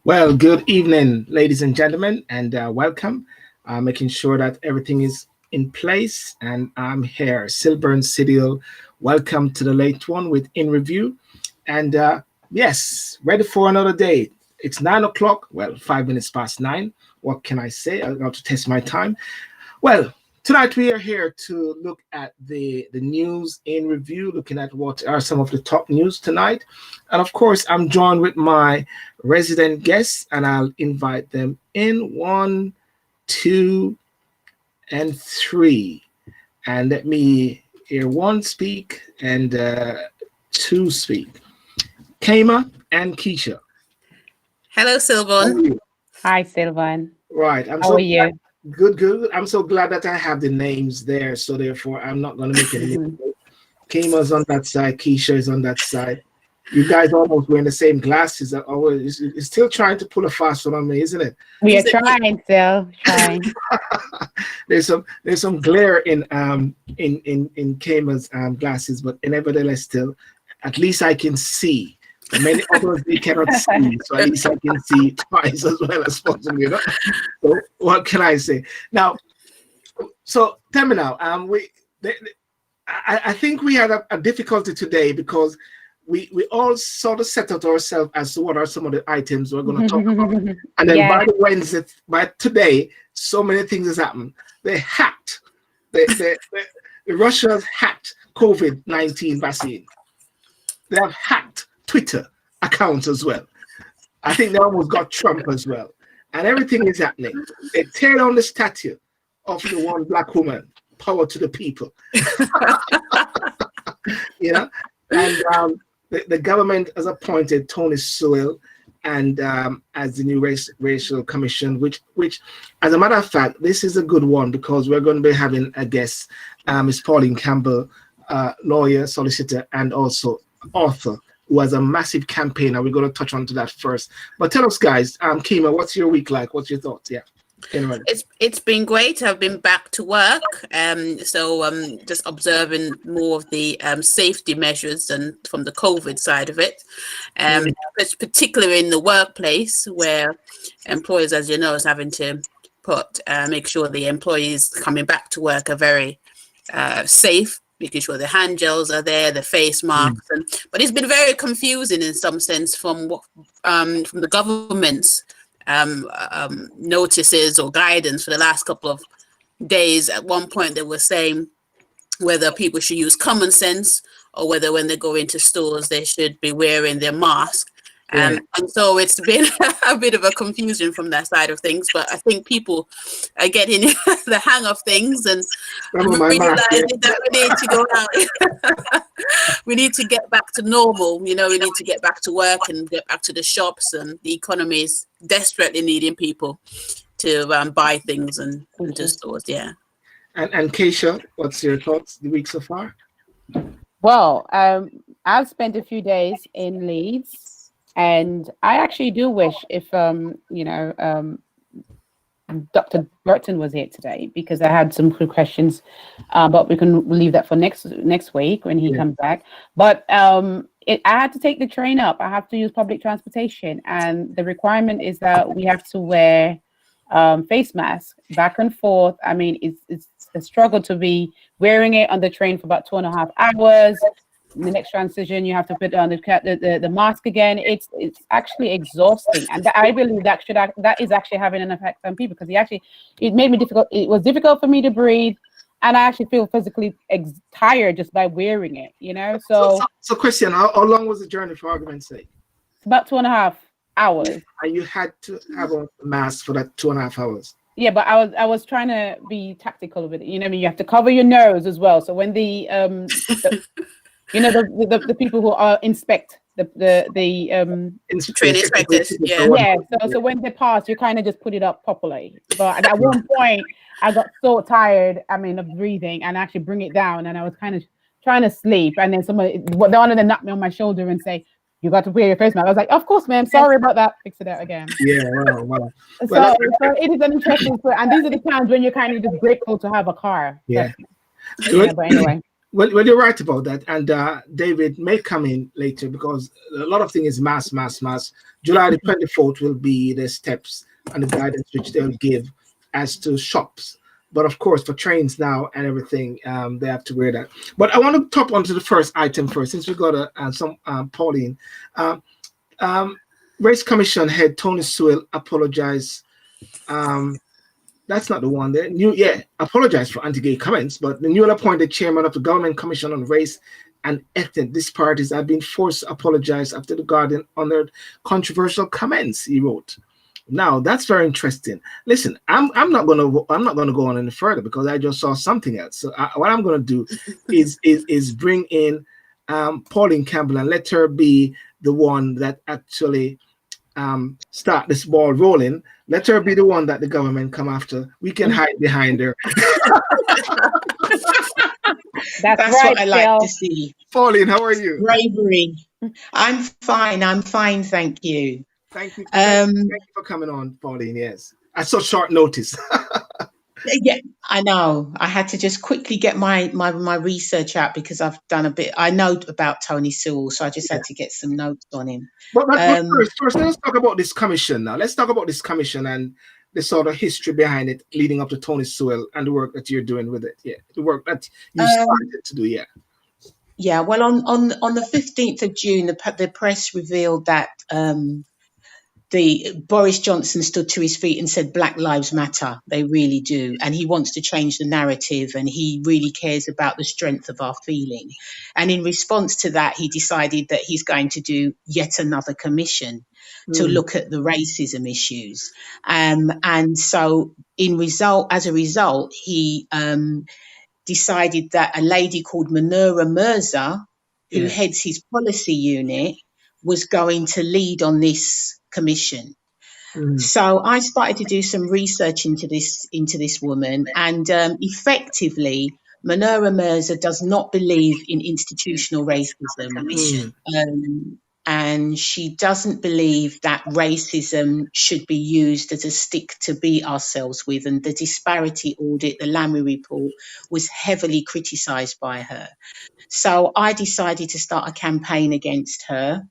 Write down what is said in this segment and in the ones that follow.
Well, good evening, ladies and gentlemen, and welcome. Making sure that everything is in place, and I'm here, Sylbourne City. Welcome to the late one with In Review, and yes, ready for another day. It's 9 o'clock. Well, 5 minutes past nine. What can I say? I got to test my time. Well, tonight we are here to look at the news in review, looking at what are some of the top news tonight. And of course, I'm joined with my resident guests, and I'll invite them in 1, 2, and 3. And let me hear one speak and two speak. Keima and Keisha. Hello, Sylbourne. Hi, Sylbourne. Right. How are you? Good. I'm so glad that I have the names there, so therefore I'm not going to make any mistake. Keima's on that side, Keisha is on that side. You guys almost wearing the same glasses. Always, it's still trying to pull a fast one on me, isn't it? We are trying, still trying. There's some glare in Keima's glasses, but nevertheless, still, at least I can see. Many others they cannot see, so at least I can see twice as well as possible. You know? So what can I say now? So tell me now. I think we had a difficulty today because we all sort of set out ourselves as to what are some of the items we're going to talk about, and then by today, so many things has happened. They hacked the Russians hacked COVID-19 vaccine. They have hacked Twitter accounts as well. I think they almost got Trump as well. And everything is happening. They tear down the statue of the one black woman, power to the people. You know? And the government has appointed Tony Sewell and as the new racial commission, which as a matter of fact, this is a good one because we're going to be having a guest, Ms. Pauline Campbell, lawyer, solicitor, and also author, who has a massive campaign, and we're going to touch on to that first. But tell us, guys, Keima, what's your week like? What's your thoughts? Yeah. It's been great. I've been back to work, so just observing more of the safety measures and from the COVID side of it, particularly in the workplace where employers, as you know, is having to make sure the employees coming back to work are very safe, making sure the hand gels are there, the face masks, but it's been very confusing in some sense from the government's notices or guidance for the last couple of days. At one point, they were saying whether people should use common sense or whether when they go into stores they should be wearing their mask. And so it's been a bit of a confusion from that side of things, but I think people are getting the hang of things and realizing that we need to go out. We need to get back to normal. You know, we need to get back to work and get back to the shops, and the economy is desperately needing people to buy things and into stores. Yeah. And Keisha, what's your thoughts the week so far? Well, I've spent a few days in Leeds. And I actually do wish if, Dr. Burton was here today, because I had some good questions, but we can leave that for next week when he comes back. But I had to take the train up. I have to use public transportation. And the requirement is that we have to wear face masks back and forth. I mean, it's a struggle to be wearing it on the train for about 2.5 hours. In the next transition, you have to put on the mask again. It's actually exhausting, and I believe that is actually having an effect on people, because it made me difficult. It was difficult for me to breathe, and I actually feel physically tired just by wearing it. You know, so Christian, how long was the journey, for argument's sake? About 2.5 hours. And you had to have a mask for that 2.5 hours. Yeah, but I was trying to be tactical with it. You know, I mean, you have to cover your nose as well. So when the people who inspect the train inspectors, So when they pass, you kind of just put it up properly. But at one point, I got so tired, of breathing, and actually bring it down, and I was kind of trying to sleep, and then one of them knocked me on my shoulder and say, "You got to wear your face mask." I was like, "Of course, ma'am. Sorry about that. Fix it out again." Yeah, wow. So it is an interesting, and these are the times when you're kind of just grateful to have a car. Yeah. But anyway. Well, you're right about that. And David may come in later because a lot of things is mass. July the 24th will be the steps and the guidance which they'll give as to shops. But of course, for trains now and everything, they have to wear that. But I want to top onto the first item first, since we got some Pauline. Um, Race Commission head Tony Sewell apologized. That's not the one there. Apologize for anti-gay comments, but the newly appointed chairman of the Government Commission on Race and Ethnic Disparities have been forced to apologize after the Guardian honored controversial comments, he wrote. Now that's very interesting. Listen, I'm not gonna go on any further because I just saw something else. So what I'm gonna do is bring in Pauline Campbell and let her be the one that actually start this ball rolling. Let her be the one that the government come after. We can hide behind her. That's right, what I like Phil. to see. Pauline, how are you? Bravery. I'm fine. Thank you. Thank you. Thank you for coming on, Pauline. Yes, at such short notice. Yeah, I know. I had to just quickly get my research out because I've done a bit. I know about Tony Sewell, so I just had to get some notes on him. But first, let's talk about this commission now. Let's talk about this commission and the sort of history behind it leading up to Tony Sewell and the work that you're doing with it. Yeah, the work that you started to do. Yeah. Yeah. Well, on the 15th of June, the press revealed that the Boris Johnson stood to his feet and said, Black Lives Matter. They really do. And he wants to change the narrative and he really cares about the strength of our feeling. And in response to that, he decided that he's going to do yet another commission to look at the racism issues. And so as a result, he decided that a lady called Manura Mirza, who heads his policy unit, was going to lead on this commission. So I started to do some research into this woman, and effectively, Manura Mirza does not believe in institutional racism, and she doesn't believe that racism should be used as a stick to beat ourselves with. And the disparity audit, the Lamy report, was heavily criticised by her. So I decided to start a campaign against her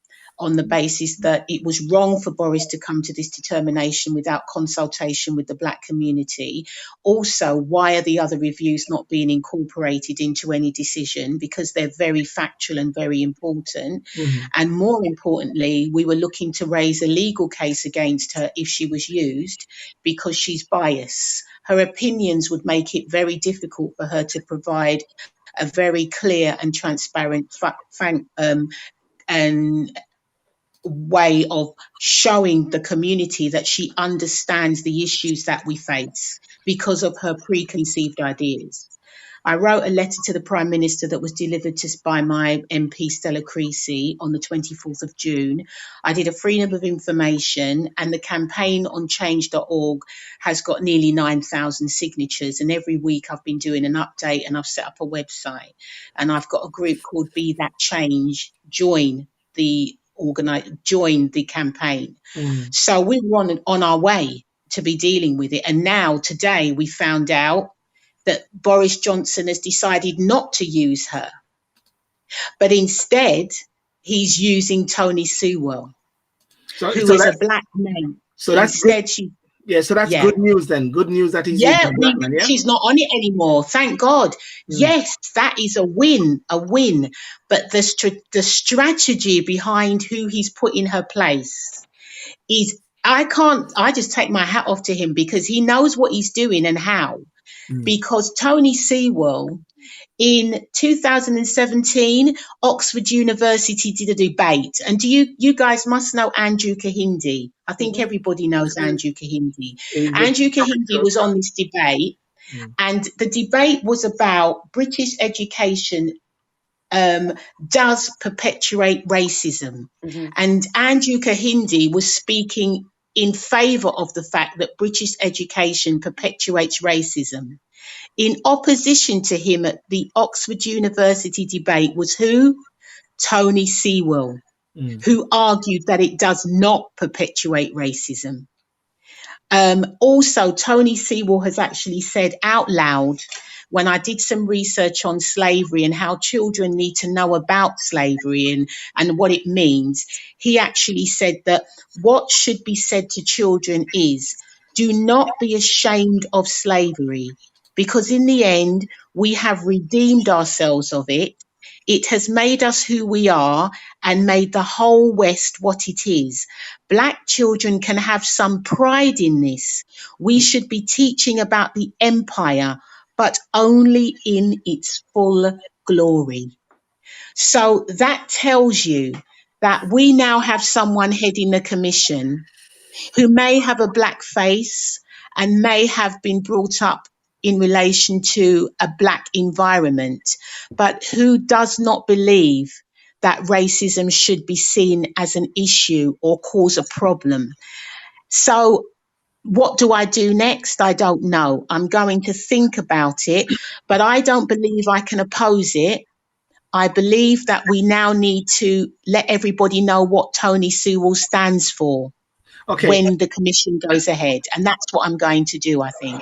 on the basis that it was wrong for Boris to come to this determination without consultation with the Black community. Also, why are the other reviews not being incorporated into any decision? Because they're very factual and very important. And more importantly, we were looking to raise a legal case against her if she was used because she's biased. Her opinions would make it very difficult for her to provide a very clear and transparent and way of showing the community that she understands the issues that we face because of her preconceived ideas. I wrote a letter to the Prime Minister that was delivered by my MP Stella Creasy on the 24th of June. I did a freedom of information, and the campaign on change.org has got nearly 9,000 signatures. And every week I've been doing an update and I've set up a website. And I've got a group called Be That Change. Join the campaign. So we were on our way to be dealing with it. And now today we found out that Boris Johnson has decided not to use her, but instead he's using Tony Sewell, who is a black man. So that's good. So that's good news then. Good news that he's using a black man, yeah? She's not on it anymore. Thank God. Yes, that is a win. But the strategy behind who he's put in her place is, I just take my hat off to him because he knows what he's doing and how. Because Tony Sewell, in 2017, Oxford University did a debate. And you guys must know Andrew Kahindi. I think everybody knows Andrew Kahindi. Andrew Kahindi was on this debate, and the debate was about British education does perpetuate racism. And Andrew Kahindi was speaking in favour of the fact that British education perpetuates racism. In opposition to him at the Oxford University debate was who? Tony Sewell, who argued that it does not perpetuate racism. Also, Tony Sewell has actually said out loud when I did some research on slavery and how children need to know about slavery and what it means, he actually said that what should be said to children is, do not be ashamed of slavery, because in the end, we have redeemed ourselves of it. It has made us who we are and made the whole West what it is. Black children can have some pride in this. We should be teaching about the empire, but only in its full glory. So that tells you that we now have someone heading the commission who may have a black face and may have been brought up in relation to a black environment, but who does not believe that racism should be seen as an issue or cause a problem. So what do I do next? I don't know. I'm going to think about it, but I don't believe I can oppose it. I believe that we now need to let everybody know what Tony Sewell stands for when the commission goes ahead. And that's what I'm going to do, I think.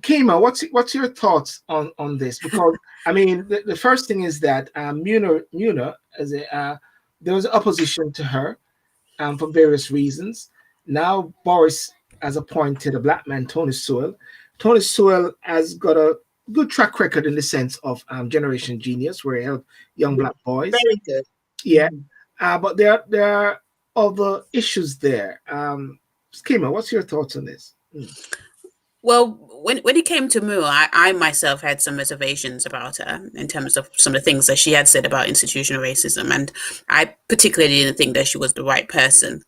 Keima, what's your thoughts on this? Because I mean, the first thing is that Muna as there was opposition to her for various reasons. Now Boris has appointed a black man, Tony Sewell. Tony Sewell has got a good track record in the sense of Generation Genius, where he helped young black boys. Very good. Yeah, but there are other issues there. Keima, what's your thoughts on this? Well, when it came to Mua, I myself had some reservations about her in terms of some of the things that she had said about institutional racism, and I particularly didn't think that she was the right person.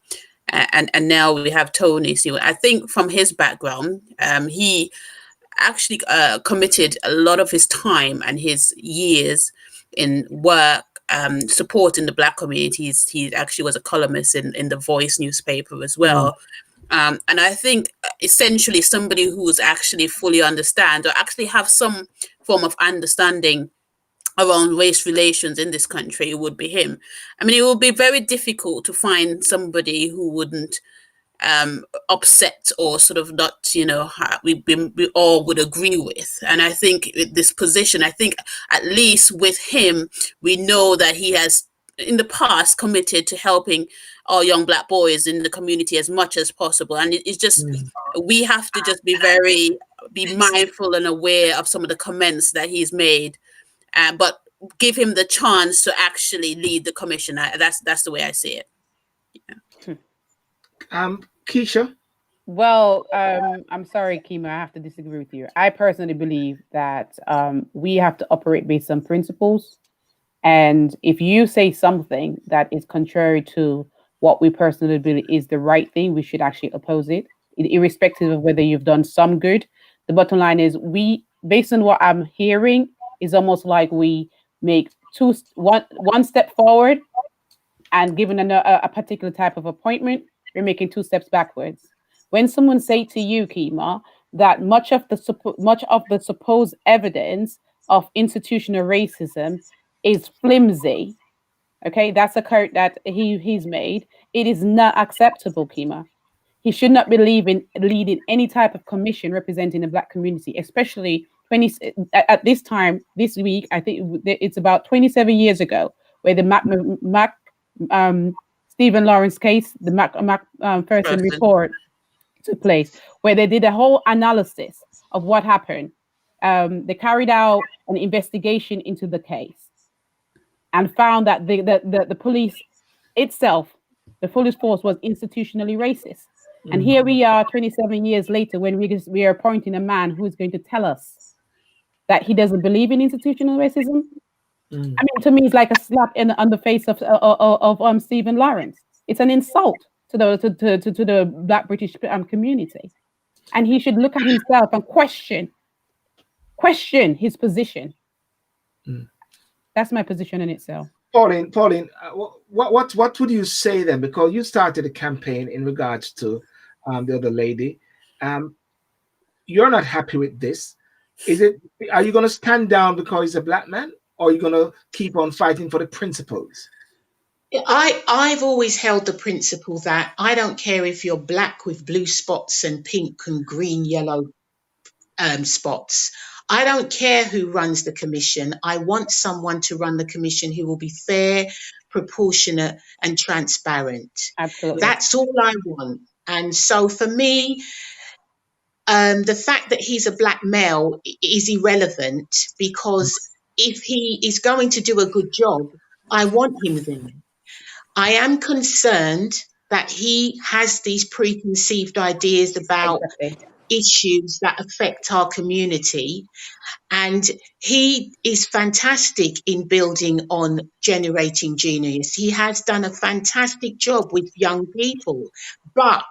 And now we have Tony Sewell. I think from his background, he actually committed a lot of his time and his years in work supporting the black communities. He actually was a columnist in the Voice newspaper as well. And I think essentially somebody who's actually fully understand or actually have some form of understanding around race relations in this country would be him. I mean, it would be very difficult to find somebody who wouldn't upset or sort of not, we all would agree with. And I think this position, I think at least with him, we know that he has in the past committed to helping our young black boys in the community as much as possible. And it's just, we have to just be mindful and aware of some of the comments that he's made, but give him the chance to actually lead the commission. That's the way I see it. Yeah. Keisha? Well, I'm sorry, Keima, I have to disagree with you. I personally believe that we have to operate based on principles. And if you say something that is contrary to what we personally believe is the right thing, we should actually oppose it, irrespective of whether you've done some good. The bottom line is based on what I'm hearing, is almost like we make one step forward, and given a particular type of appointment, we're making 2 steps backwards. When someone say to you, Keima, that much of the supposed evidence of institutional racism is flimsy, okay, that's a quote that he's made. It is not acceptable, Keima. He should not be leading any type of commission representing the black community, especially at this time this week. I think it's about 27 years ago where the Stephen Lawrence case, the Ferguson report took place, where they did a whole analysis of what happened. They carried out an investigation into the case and found that the police itself, the police force, was institutionally racist. And here we are 27 years later when we are appointing a man who is going to tell us that he doesn't believe in institutional racism. I mean, to me, it's like a slap on the face of Stephen Lawrence. It's an insult to the Black British community, and he should look at himself and question his position. That's my position in itself. Pauline, what would you say then? Because you started a campaign in regards to the other lady. You're not happy with this. Are you going to stand down because he's a black man, or are you going to keep on fighting for the principles? I've always held the principle that I don't care if you're black with blue spots and pink and green, yellow spots. I don't care who runs the commission. I want someone to run the commission who will be fair, proportionate, and transparent. Absolutely. That's all I want. And so for me, the fact that he's a black male is irrelevant, because if he is going to do a good job, I want him there. I am concerned that he has these preconceived ideas about Exactly. issues that affect our community. And he is fantastic in building on generating genius. He has done a fantastic job with young people. But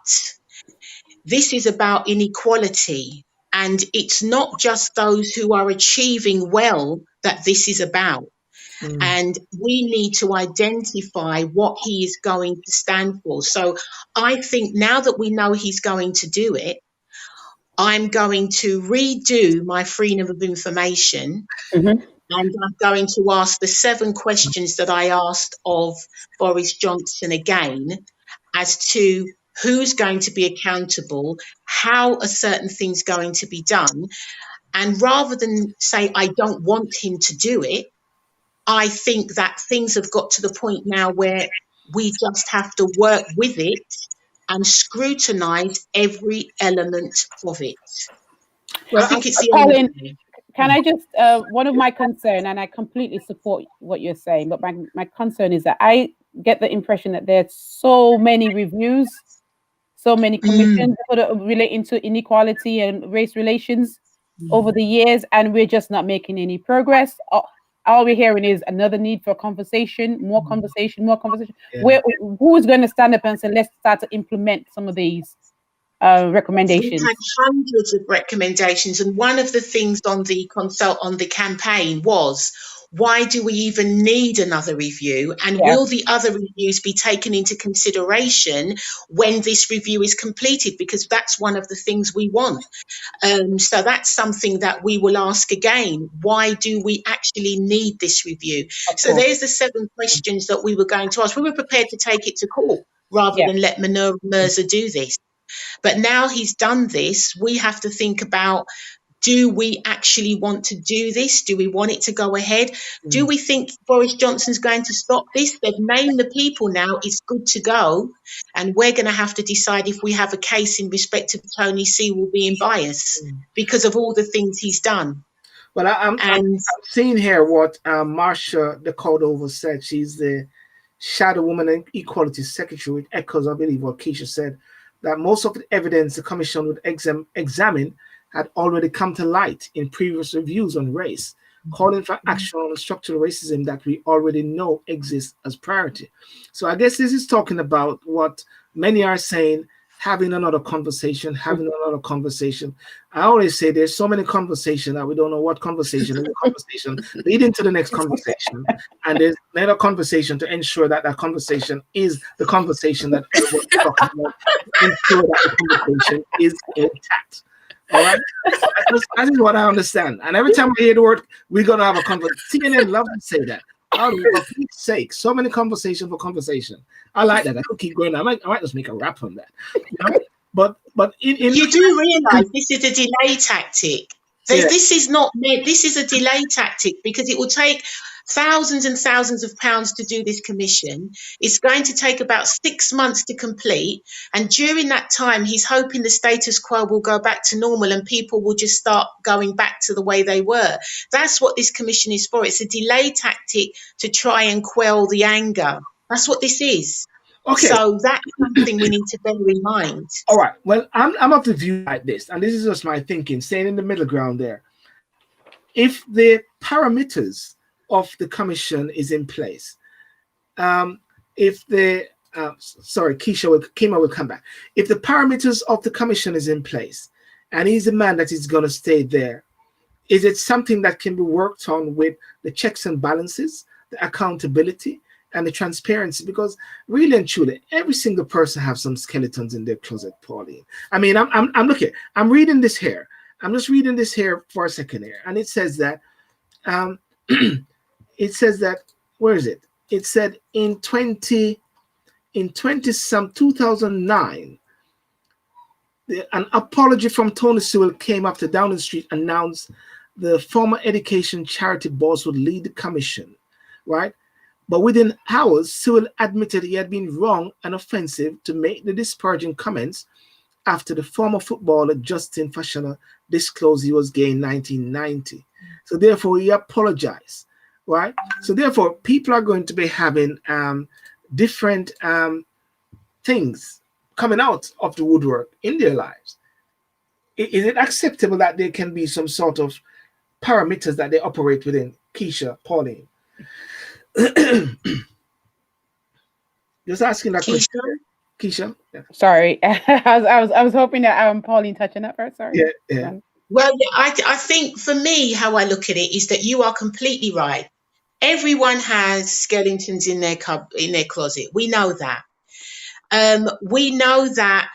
this is about inequality. And it's not just those who are achieving well that this is about. And we need to identify what he is going to stand for. So I think now that we know he's going to do it, I'm going to redo my freedom of information. Mhm. And I'm going to ask the 7 questions that I asked of Boris Johnson again, as to who's going to be accountable, how a certain thing's going to be done. And rather than say, I don't want him to do it, I think that things have got to the point now where we just have to work with it and scrutinise every element of it. Well, I think it's the only Pauline, way. can I just, one of my concern, and I completely support what you're saying, but my concern is that I get the impression that there's so many reviews, so many commissions relating to inequality and race relations over the years, and we're just not making any progress. All we're hearing is another need for conversation, more conversation, more conversation. Yeah. Who is going to stand up and say, let's start to implement some of these recommendations? We've had hundreds of recommendations, and one of the things on the campaign was, why do we even need another review? And will the other reviews be taken into consideration when this review is completed? Because that's one of the things we want. So that's something that we will ask again. Why do we actually need this review? So there's the 7 questions that we were going to ask. We were prepared to take it to court rather than let Mirza do this. But now he's done this, we have to think about, do we actually want to do this? Do we want it to go ahead? Do we think Boris Johnson's going to stop this? They've named the people now, it's good to go. And we're going to have to decide if we have a case in respect of Tony Sewell being biased because of all the things he's done. Well, I'm seeing here what Marsha de Cordova said. She's the Shadow Woman and Equality Secretary, which echoes, I believe, what Keisha said, that most of the evidence the Commission would examine had already come to light in previous reviews on race, calling for action on structural racism that we already know exists as priority. So I guess this is talking about what many are saying, having another conversation. I always say there's so many conversations that we don't know what conversation is a conversation leading to the next conversation. And there's another conversation to ensure that that conversation is the conversation that everyone's talking about, ensure that the conversation is intact. All right, that is what I understand. And every time I hear the word, we're gonna have a conversation. CNN love to say that. Oh, for Pete's sake, so many conversation for conversation. I like that. I could keep going. I might just make a rap on that. You know? But you do realise this is a delay tactic. This is not me. This is a delay tactic because it will take thousands and thousands of pounds to do this commission. It's going to take about 6 months to complete. And during that time, he's hoping the status quo will go back to normal and people will just start going back to the way they were. That's what this commission is for. It's a delay tactic to try and quell the anger. That's what this is. Okay. So that's something we need to bear in mind. All right. Well, I'm of the view like this, and this is just my thinking, staying in the middle ground there. If the parameters of the commission is in place, Keima will come back. If the parameters of the commission is in place, and he's a man that is going to stay there, is it something that can be worked on with the checks and balances, the accountability, and the transparency? Because really and truly, every single person has some skeletons in their closet, Pauline. I mean, I'm looking. I'm reading this here. I'm just reading this here for a second here, and it says that, where is it? It said in 2009, An apology from Tony Sewell came after Downing Street announced the former education charity boss would lead the commission, right? But within hours, Sewell admitted he had been wrong and offensive to make the disparaging comments after the former footballer Justin Fashanu disclosed he was gay in 1990. So therefore, he apologized, right? So therefore, people are going to be having different things coming out of the woodwork in their lives. Is it acceptable that there can be some sort of parameters that they operate within? Keisha, Pauline. Just asking that question. Keisha? Yeah. Sorry, I was hoping that Pauline touching that first. Sorry. Yeah. Well, I think for me, how I look at it is that you are completely right. Everyone has skeletons in their closet. We know that. We know that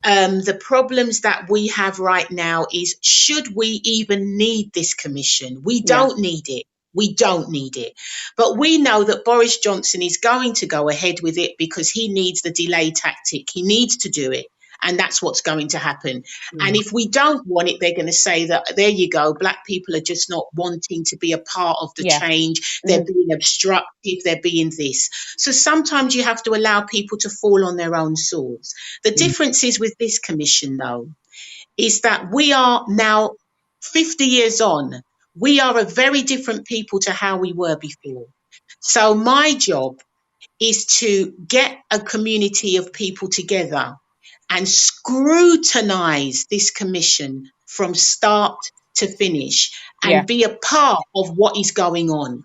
the problems that we have right now is, should we even need this commission? We don't need it. We don't need it. But we know that Boris Johnson is going to go ahead with it because he needs the delay tactic. He needs to do it. And that's what's going to happen. And if we don't want it, they're going to say that, there you go, black people are just not wanting to be a part of the change. They're being obstructive. They're being this. So sometimes you have to allow people to fall on their own swords. The difference is with this commission, though, is that we are now 50 years on. We are a very different people to how we were before. So my job is to get a community of people together and scrutinize this commission from start to finish and be a part of what is going on,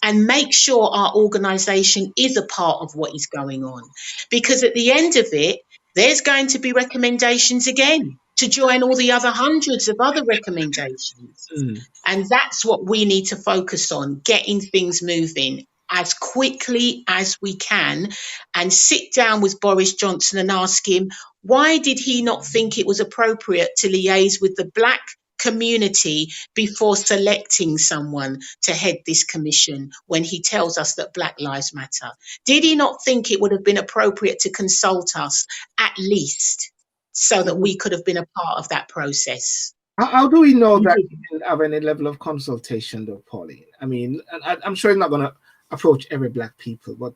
and make sure our organization is a part of what is going on. Because at the end of it, there's going to be recommendations again to join all the other hundreds of other recommendations. And that's what we need to focus on, getting things moving as quickly as we can, and sit down with Boris Johnson and ask him, why did he not think it was appropriate to liaise with the black community before selecting someone to head this commission when he tells us that Black Lives Matter? Did he not think it would have been appropriate to consult us at least, so that we could have been a part of that process? How do we know that he didn't have any level of consultation, though, Pauline? I mean, I'm sure he's not going to approach every black people, but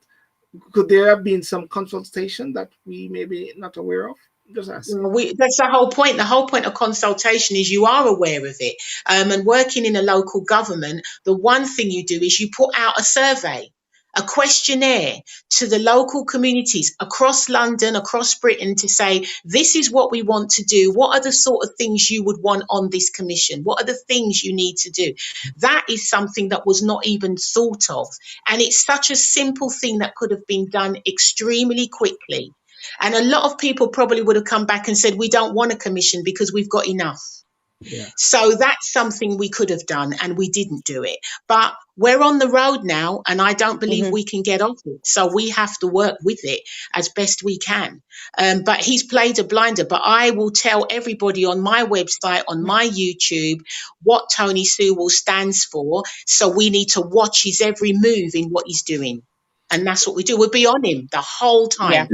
could there have been some consultation that we may be not aware of? Just asking. That's the whole point. The whole point of consultation is you are aware of it. And working in a local government, the one thing you do is you put out a survey, a questionnaire to the local communities across London, across Britain, to say, this is what we want to do. What are the sort of things you would want on this commission? What are the things you need to do? That is something that was not even thought of. And it's such a simple thing that could have been done extremely quickly. And a lot of people probably would have come back and said, we don't want a commission because we've got enough. So that's something we could have done, and we didn't do it. But we're on the road now, and I don't believe we can get off it. So we have to work with it as best we can. But he's played a blinder. But I will tell everybody on my website, on my YouTube, what Tony Sewell stands for. So we need to watch his every move in what he's doing. And that's what we do. We'll be on him the whole time.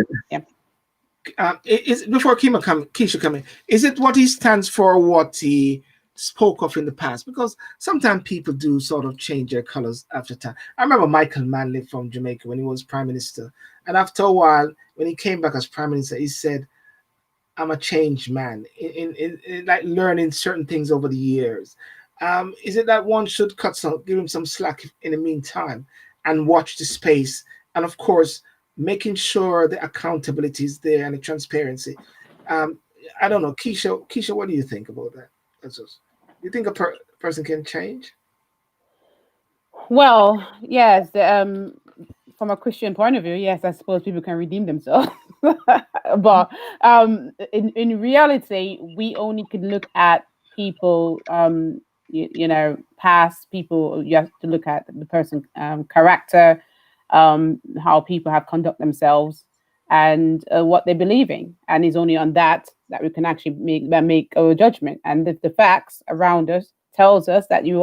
Before Keisha come in, is it what he stands for, what he spoke of in the past? Because sometimes people do sort of change their colors after time. I remember Michael Manley from Jamaica when he was prime minister, and after a while, when he came back as prime minister, he said, "I'm a changed man," in like learning certain things over the years. Is it that one should give him some slack in the meantime and watch the space, and of course, making sure the accountability is there and the transparency? I don't know, Keisha, what do you think about that? Do you think a person can change? Well, yes. From a Christian point of view, yes, I suppose people can redeem themselves. But in reality, we only can look at people, past people. You have to look at the person's character, how people have conduct themselves, and what they believe in, and it's only on that we can actually make a judgment. And if the facts around us tells us that you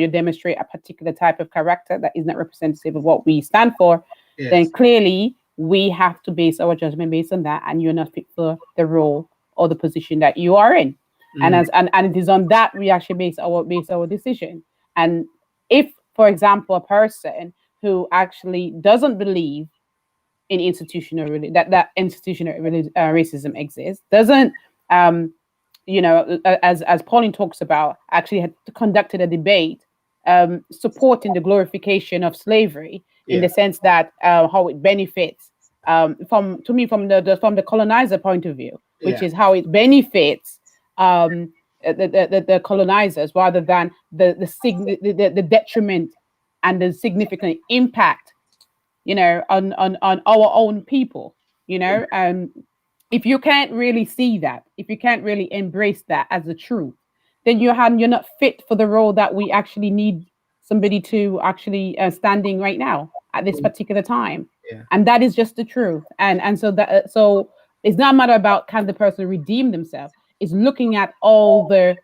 demonstrate a particular type of character that is not representative of what we stand for, then clearly we have to base our judgment based on that, and you're not fit for the role or the position that you are in. And it is on that we actually base our decision. And if, for example, a person who actually doesn't believe in that institutional racism exists, doesn't as Pauline talks about, actually had conducted a debate supporting the glorification of slavery in the sense that how it benefits from the colonizer point of view, which is how it benefits the colonizers rather than the detriment and the significant impact, on our own people, if you can't really see that, if you can't really embrace that as a truth, then you're not fit for the role that we actually need somebody to actually standing right now at this particular time. And that is just the truth. And so it's not a matter about can the person redeem themselves. It's looking at all the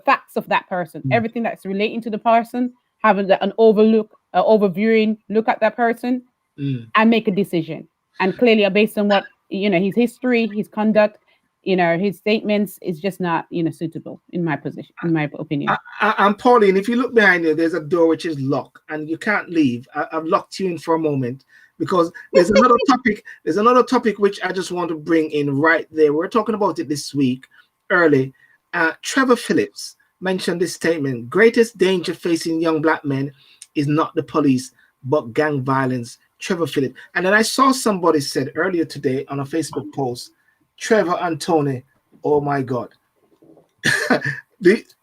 facts of that person, everything that's relating to the person, having an overviewing look at that person and make a decision. And clearly based on what, his history, his conduct, his statements is just not, suitable in my position, in my opinion. And Pauline, if you look behind you, there's a door which is locked and you can't leave. I've locked you in for a moment because there's another topic. There's another topic which I just want to bring in right there. We're talking about it this week early. Trevor Phillips mentioned this statement: greatest danger facing young black men is not the police, but gang violence. Trevor Phillips. And then I saw somebody said earlier today on a Facebook post, Trevor and Tony, oh my God.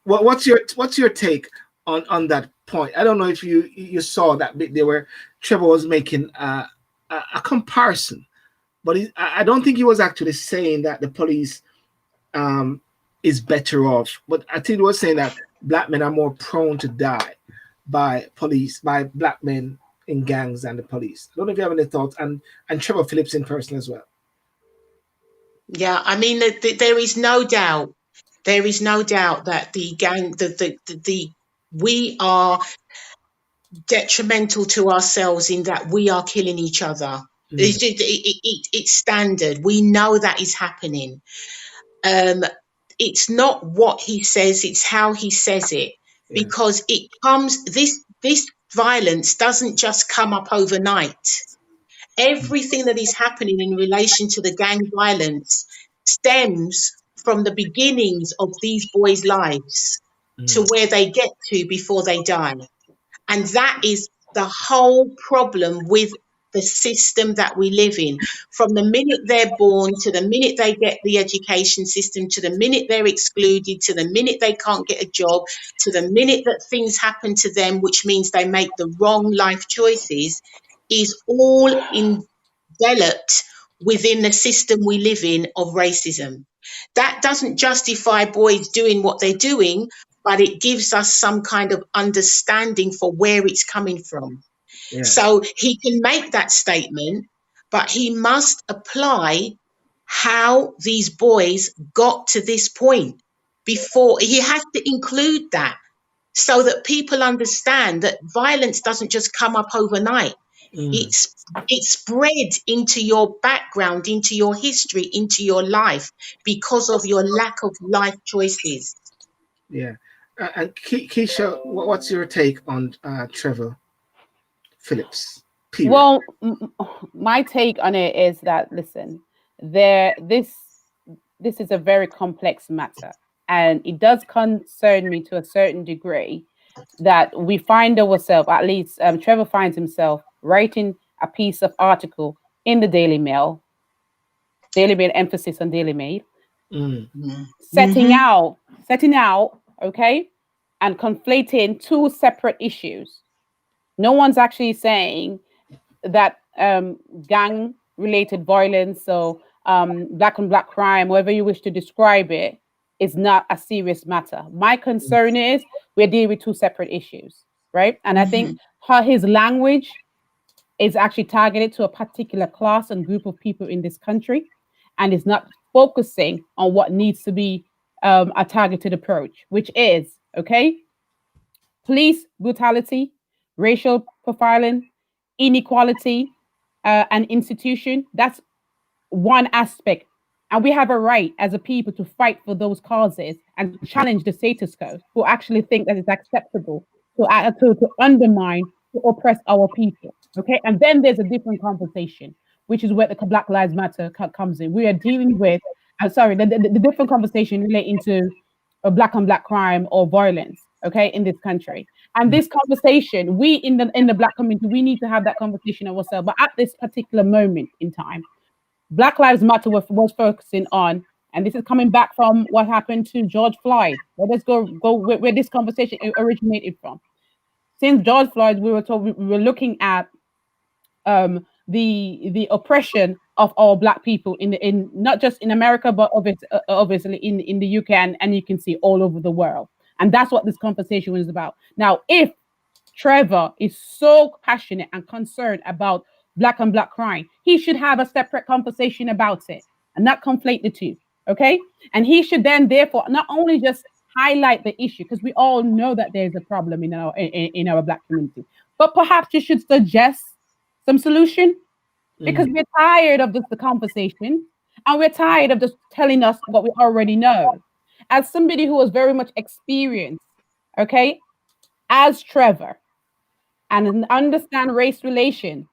What's your take on that point? I don't know if you saw that bit there where Trevor was making a comparison, but I don't think he was actually saying that the police is better off. But I think he was saying that black men are more prone to die by black men in gangs than the police. I don't know if you have any thoughts, and Trevor Phillips in person as well. Yeah, I mean, there is no doubt. There is no doubt that the gang, we are detrimental to ourselves in that we are killing each other. It's standard. We know that is happening. It's not what he says; it's how he says it, because it comes. This violence doesn't just come up overnight. Everything that is happening in relation to the gang violence stems from the beginnings of these boys' lives to where they get to before they die. And that is the whole problem with the system that we live in. From the minute they're born to the minute they get the education system, to the minute they're excluded, to the minute they can't get a job, to the minute that things happen to them, which means they make the wrong life choices, is all enveloped within the system we live in of racism. That doesn't justify boys doing what they're doing, but it gives us some kind of understanding for where it's coming from. So he can make that statement, but he must apply how these boys got to this point. Before he has to include that so that people understand that violence doesn't just come up overnight. It's spread into your background, into your history, into your life because of your lack of life choices. Yeah. And Keisha, what's your take on Trevor Phillips? Period. Well, my take on it is that, listen, this is a very complex matter, and it does concern me to a certain degree that we find ourselves, at least Trevor finds himself writing a piece of article in the Daily Mail, emphasis on Daily Mail, setting out, okay, and conflating two separate issues. No one's actually saying that gang-related violence or black on black crime, whatever you wish to describe it, is not a serious matter. My concern is we're dealing with two separate issues, right? And I think his language is actually targeted to a particular class and group of people in this country, and is not focusing on what needs to be a targeted approach, which is, okay, police brutality, racial profiling, inequality, an institution, that's one aspect. And we have a right as a people to fight for those causes and challenge the status quo who actually think that it's acceptable to undermine, to oppress our people. Okay. And then there's a different conversation, which is where the Black Lives Matter comes in. We are dealing with, the different conversation relating to black on black crime or violence, okay, in this country. And this conversation, we in the black community, we need to have that conversation ourselves. But at this particular moment in time, Black Lives Matter was focusing on, and this is coming back from what happened to George Floyd. Let's go where this conversation originated from. Since George Floyd, we were looking at the oppression of our black people in not just in America, but obviously in the UK, and you can see all over the world. And that's what this conversation was about. Now, if Trevor is so passionate and concerned about black on black crime, he should have a separate conversation about it and not conflate the two. Okay. And he should then therefore not only just highlight the issue, because we all know that there's a problem in our black community, but perhaps you should suggest some solution, because we're tired of the conversation, and we're tired of just telling us what we already know. As somebody who was very much experienced, okay, as Trevor, and understand race relations,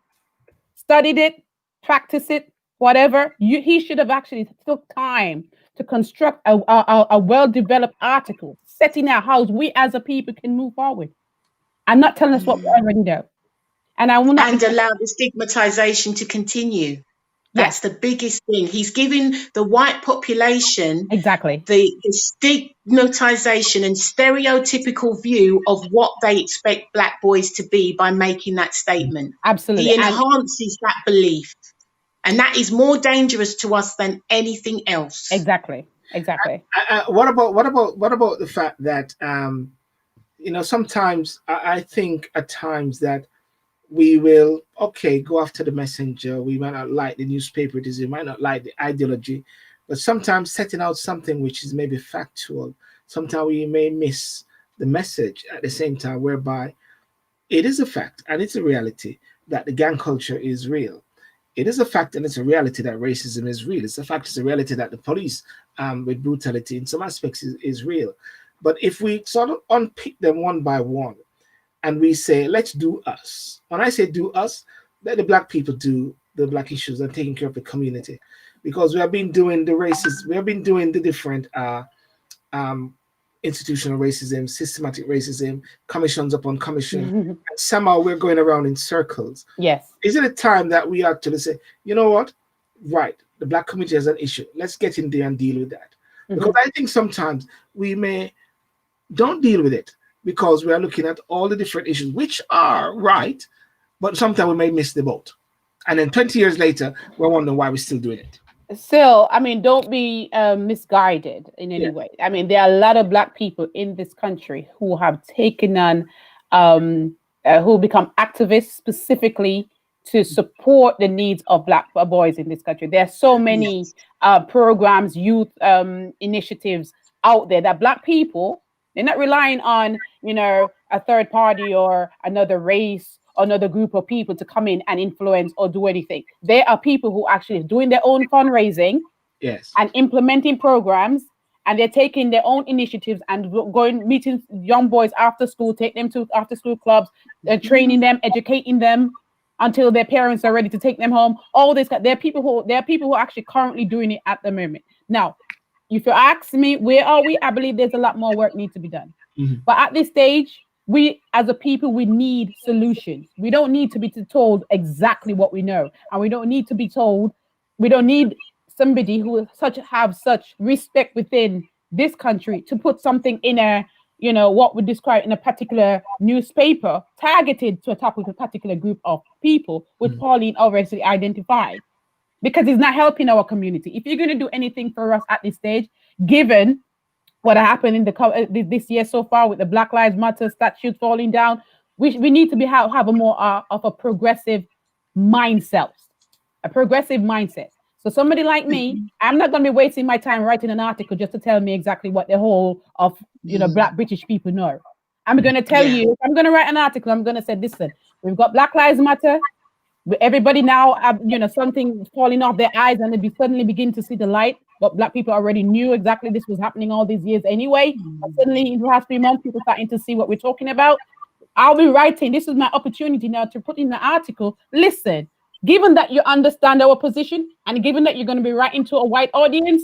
studied it, practiced it, whatever, he should have actually took time to construct a well-developed article setting out how we as a people can move forward, and not telling us what we already know. And I will not allow the stigmatization to continue. That's the biggest thing. He's giving the white population exactly the stigmatization and stereotypical view of what they expect black boys to be by making that statement. Absolutely. He enhances that belief. And that is more dangerous to us than anything else. Exactly. What about the fact that sometimes I think at times that we will go after the messenger. We might not like the newspaper, we might not like the ideology, but sometimes setting out something which is maybe factual, sometimes we may miss the message at the same time, whereby it is a fact and it's a reality that the gang culture is real. It is a fact and it's a reality that racism is real. It's a fact, it's a reality that the police with brutality in some aspects is real. But if we sort of unpick them one by one, and we say, let's do us. When I say do us, let the black people do the black issues and taking care of the community. Because we have been doing the races, we have been doing the different institutional racism, systematic racism, commissions upon commission. And somehow we're going around in circles. Yes. Is it a time that we actually say, you know what? Right, the black community has an issue. Let's get in there and deal with that. Because I think sometimes we don't deal with it, because we are looking at all the different issues, which are right, but sometimes we may miss the boat. And then 20 years later, we're wondering why we're still doing it. Still, I mean, don't be misguided in any way. I mean, there are a lot of black people in this country who have taken on, who become activists specifically to support the needs of black boys in this country. There are so many programs, youth initiatives out there that black people, they're not relying on, a third party or another race or another group of people to come in and influence or do anything. There are people who actually doing their own fundraising and implementing programs, and they're taking their own initiatives and going meeting young boys after school, take them to after school clubs, training them, educating them until their parents are ready to take them home. All this, there are people who are actually currently doing it at the moment. Now, if you ask me, where are we? I believe there's a lot more work needs to be done. But at this stage, we as a people, we need solutions. We don't need to be told exactly what we know. And we don't need to be told, we don't need somebody who have such respect within this country to put something in a, what we describe in a particular newspaper targeted to a particular group of people, which Pauline obviously identified. Because it's not helping our community. If you're going to do anything for us at this stage, given what happened in this year so far with the Black Lives Matter statues falling down, we need to have a more of a progressive mindset, So somebody like me, I'm not going to be wasting my time writing an article just to tell me exactly what the whole of Black British people know. I'm going to tell you, if I'm going to write an article, I'm going to say, listen, we've got Black Lives Matter. Everybody now, something falling off their eyes, and they suddenly begin to see the light. But Black people already knew exactly this was happening all these years anyway. But suddenly, in the last 3 months, people starting to see what we're talking about. I'll be writing. This is my opportunity now to put in the article. Listen, given that you understand our position, and given that you're going to be writing to a white audience,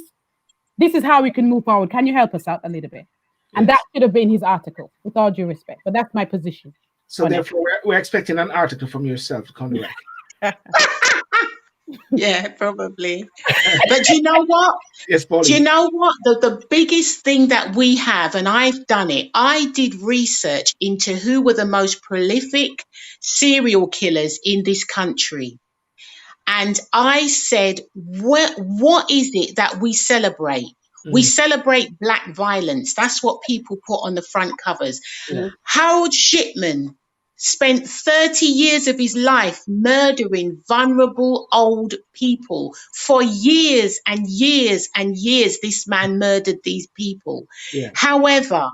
this is how we can move forward. Can you help us out a little bit? And that should have been his article, with all due respect. But that's my position. So therefore, we're expecting an article from yourself to come back. Yeah, probably. But you know what? Yes, Pauline. Do you know what? The biggest thing that we have, and I've done it, I did research into who were the most prolific serial killers in this country. And I said, what is it that we celebrate? We celebrate Black violence. That's what people put on the front covers. Yeah. Harold Shipman spent 30 years of his life murdering vulnerable old people. For years and years and years, this man murdered these people. Yeah. However,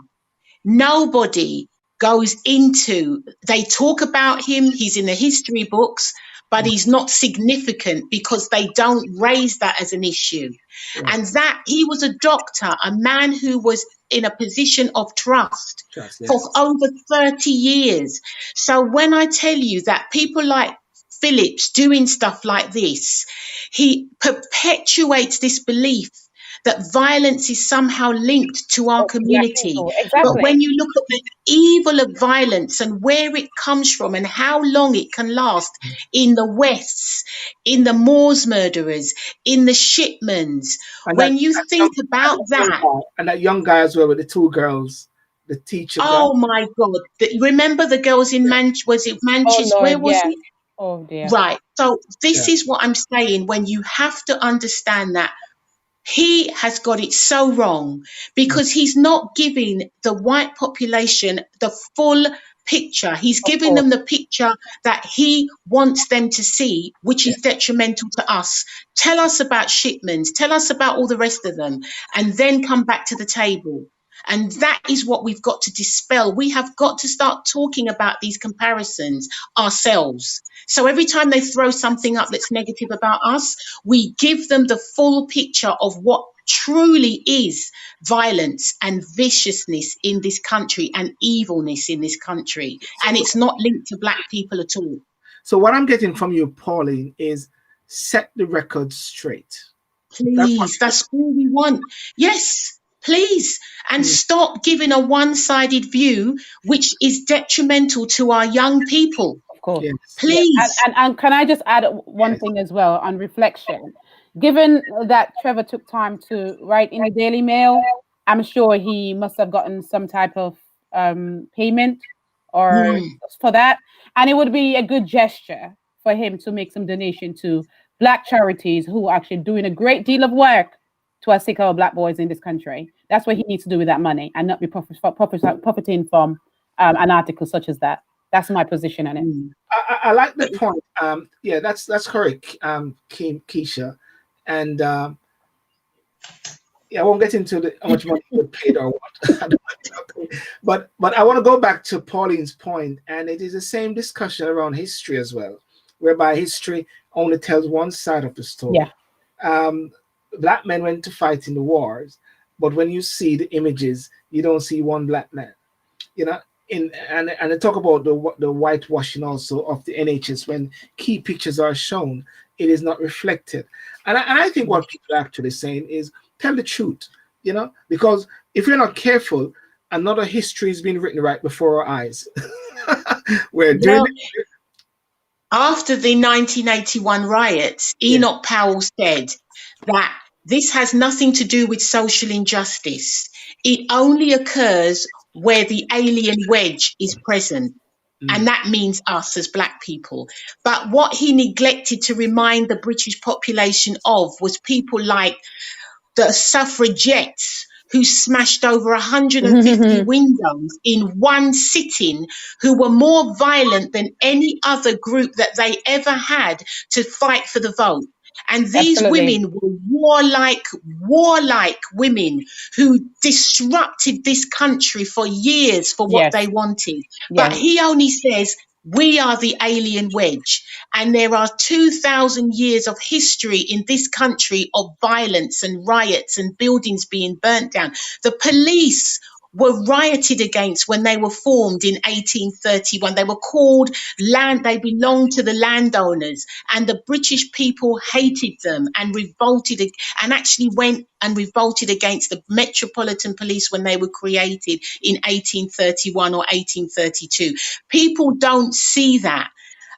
nobody goes into, they talk about him, he's in the history books, but he's not significant because they don't raise that as an issue. Yeah. And that he was a doctor, a man who was in a position of trust for over 30 years. So when I tell you that people like Phillips doing stuff like this, he perpetuates this belief that violence is somehow linked to our community. Exactly. But when you look at the evil of violence and where it comes from and how long it can last in the Wests, in the Moors murderers, in the Shipmans, And when you think about that. And that young guy as well with the two girls, the teacher. Oh my God. Remember the girls in Manchester? Oh, Where was it? Oh dear. Right. So this is what I'm saying. When you have to understand that he has got it so wrong because he's not giving the white population the full picture. He's giving them the picture that he wants them to see, which is detrimental to us. Tell us about Shipmans, tell us about all the rest of them, and then come back to the table. And that is what we've got to dispel. We have got to start talking about these comparisons ourselves. So every time they throw something up that's negative about us, we give them the full picture of what truly is violence and viciousness in this country and evilness in this country. And it's not linked to Black people at all. So what I'm getting from you, Pauline, is set the record straight. Please, that's all we want. Yes, please. And stop giving a one-sided view, which is detrimental to our young people. Of course. Yes. Please. And can I just add one thing as well on reflection? Given that Trevor took time to write in the Daily Mail, I'm sure he must have gotten some type of payment or for that. And it would be a good gesture for him to make some donation to Black charities who are actually doing a great deal of work to assist our Black boys in this country. That's what he needs to do with that money and not be profiting from an article such as that. That's my position on it. I like the point. Yeah, that's correct, Keisha. And I won't get into how much money you paid or what. but I want to go back to Pauline's point, and it is the same discussion around history as well, whereby history only tells one side of the story. Yeah. Black men went to fight in the wars, but when you see the images, you don't see one Black man. You know, and they talk about the whitewashing also of the NHS. When key pictures are shown, it is not reflected. And I think what people are actually saying is tell the truth, you know, because if you're not careful, another history is being written right before our eyes. After the 1981 riots, Enoch Powell said that this has nothing to do with social injustice. It only occurs where the alien wedge is present. And that means us as Black people. But what he neglected to remind the British population of was people like the suffragettes who smashed over 150 windows in one sitting, who were more violent than any other group that they ever had to fight for the vote. And these women were warlike women who disrupted this country for years for what they wanted. But he only says, We are the alien wedge. And there are 2,000 years of history in this country of violence and riots and buildings being burnt down. The police were rioted against when they were formed in 1831. They were called land, they belonged to the landowners, and the British people hated them and revolted and actually went and revolted against the Metropolitan Police when they were created in 1831 or 1832. People don't see that.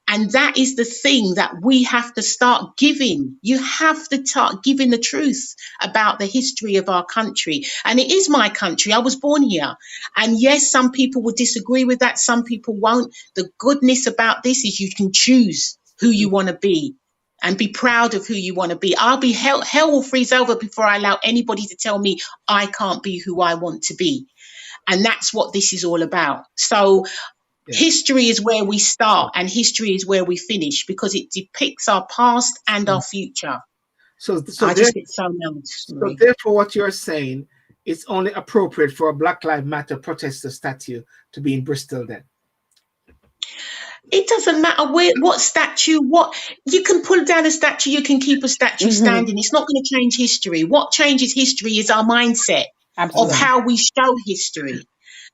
And that is the thing that we have to start giving. You have to start giving the truth about the history of our country. And it is my country. I was born here. And yes, some people will disagree with that. Some people won't. The goodness about this is you can choose who you want to be and be proud of who you want to be. I'll be hell will freeze over before I allow anybody to tell me I can't be who I want to be. And that's what this is all about. So history is where we start and history is where we finish because it depicts our past and our future. So I just get so nervous. So therefore, what you're saying, it's only appropriate for a Black Lives Matter protester statue to be in Bristol then? It doesn't matter what statue, you can pull down a statue, you can keep a statue standing. It's not going to change history. What changes history is our mindset of how we show history.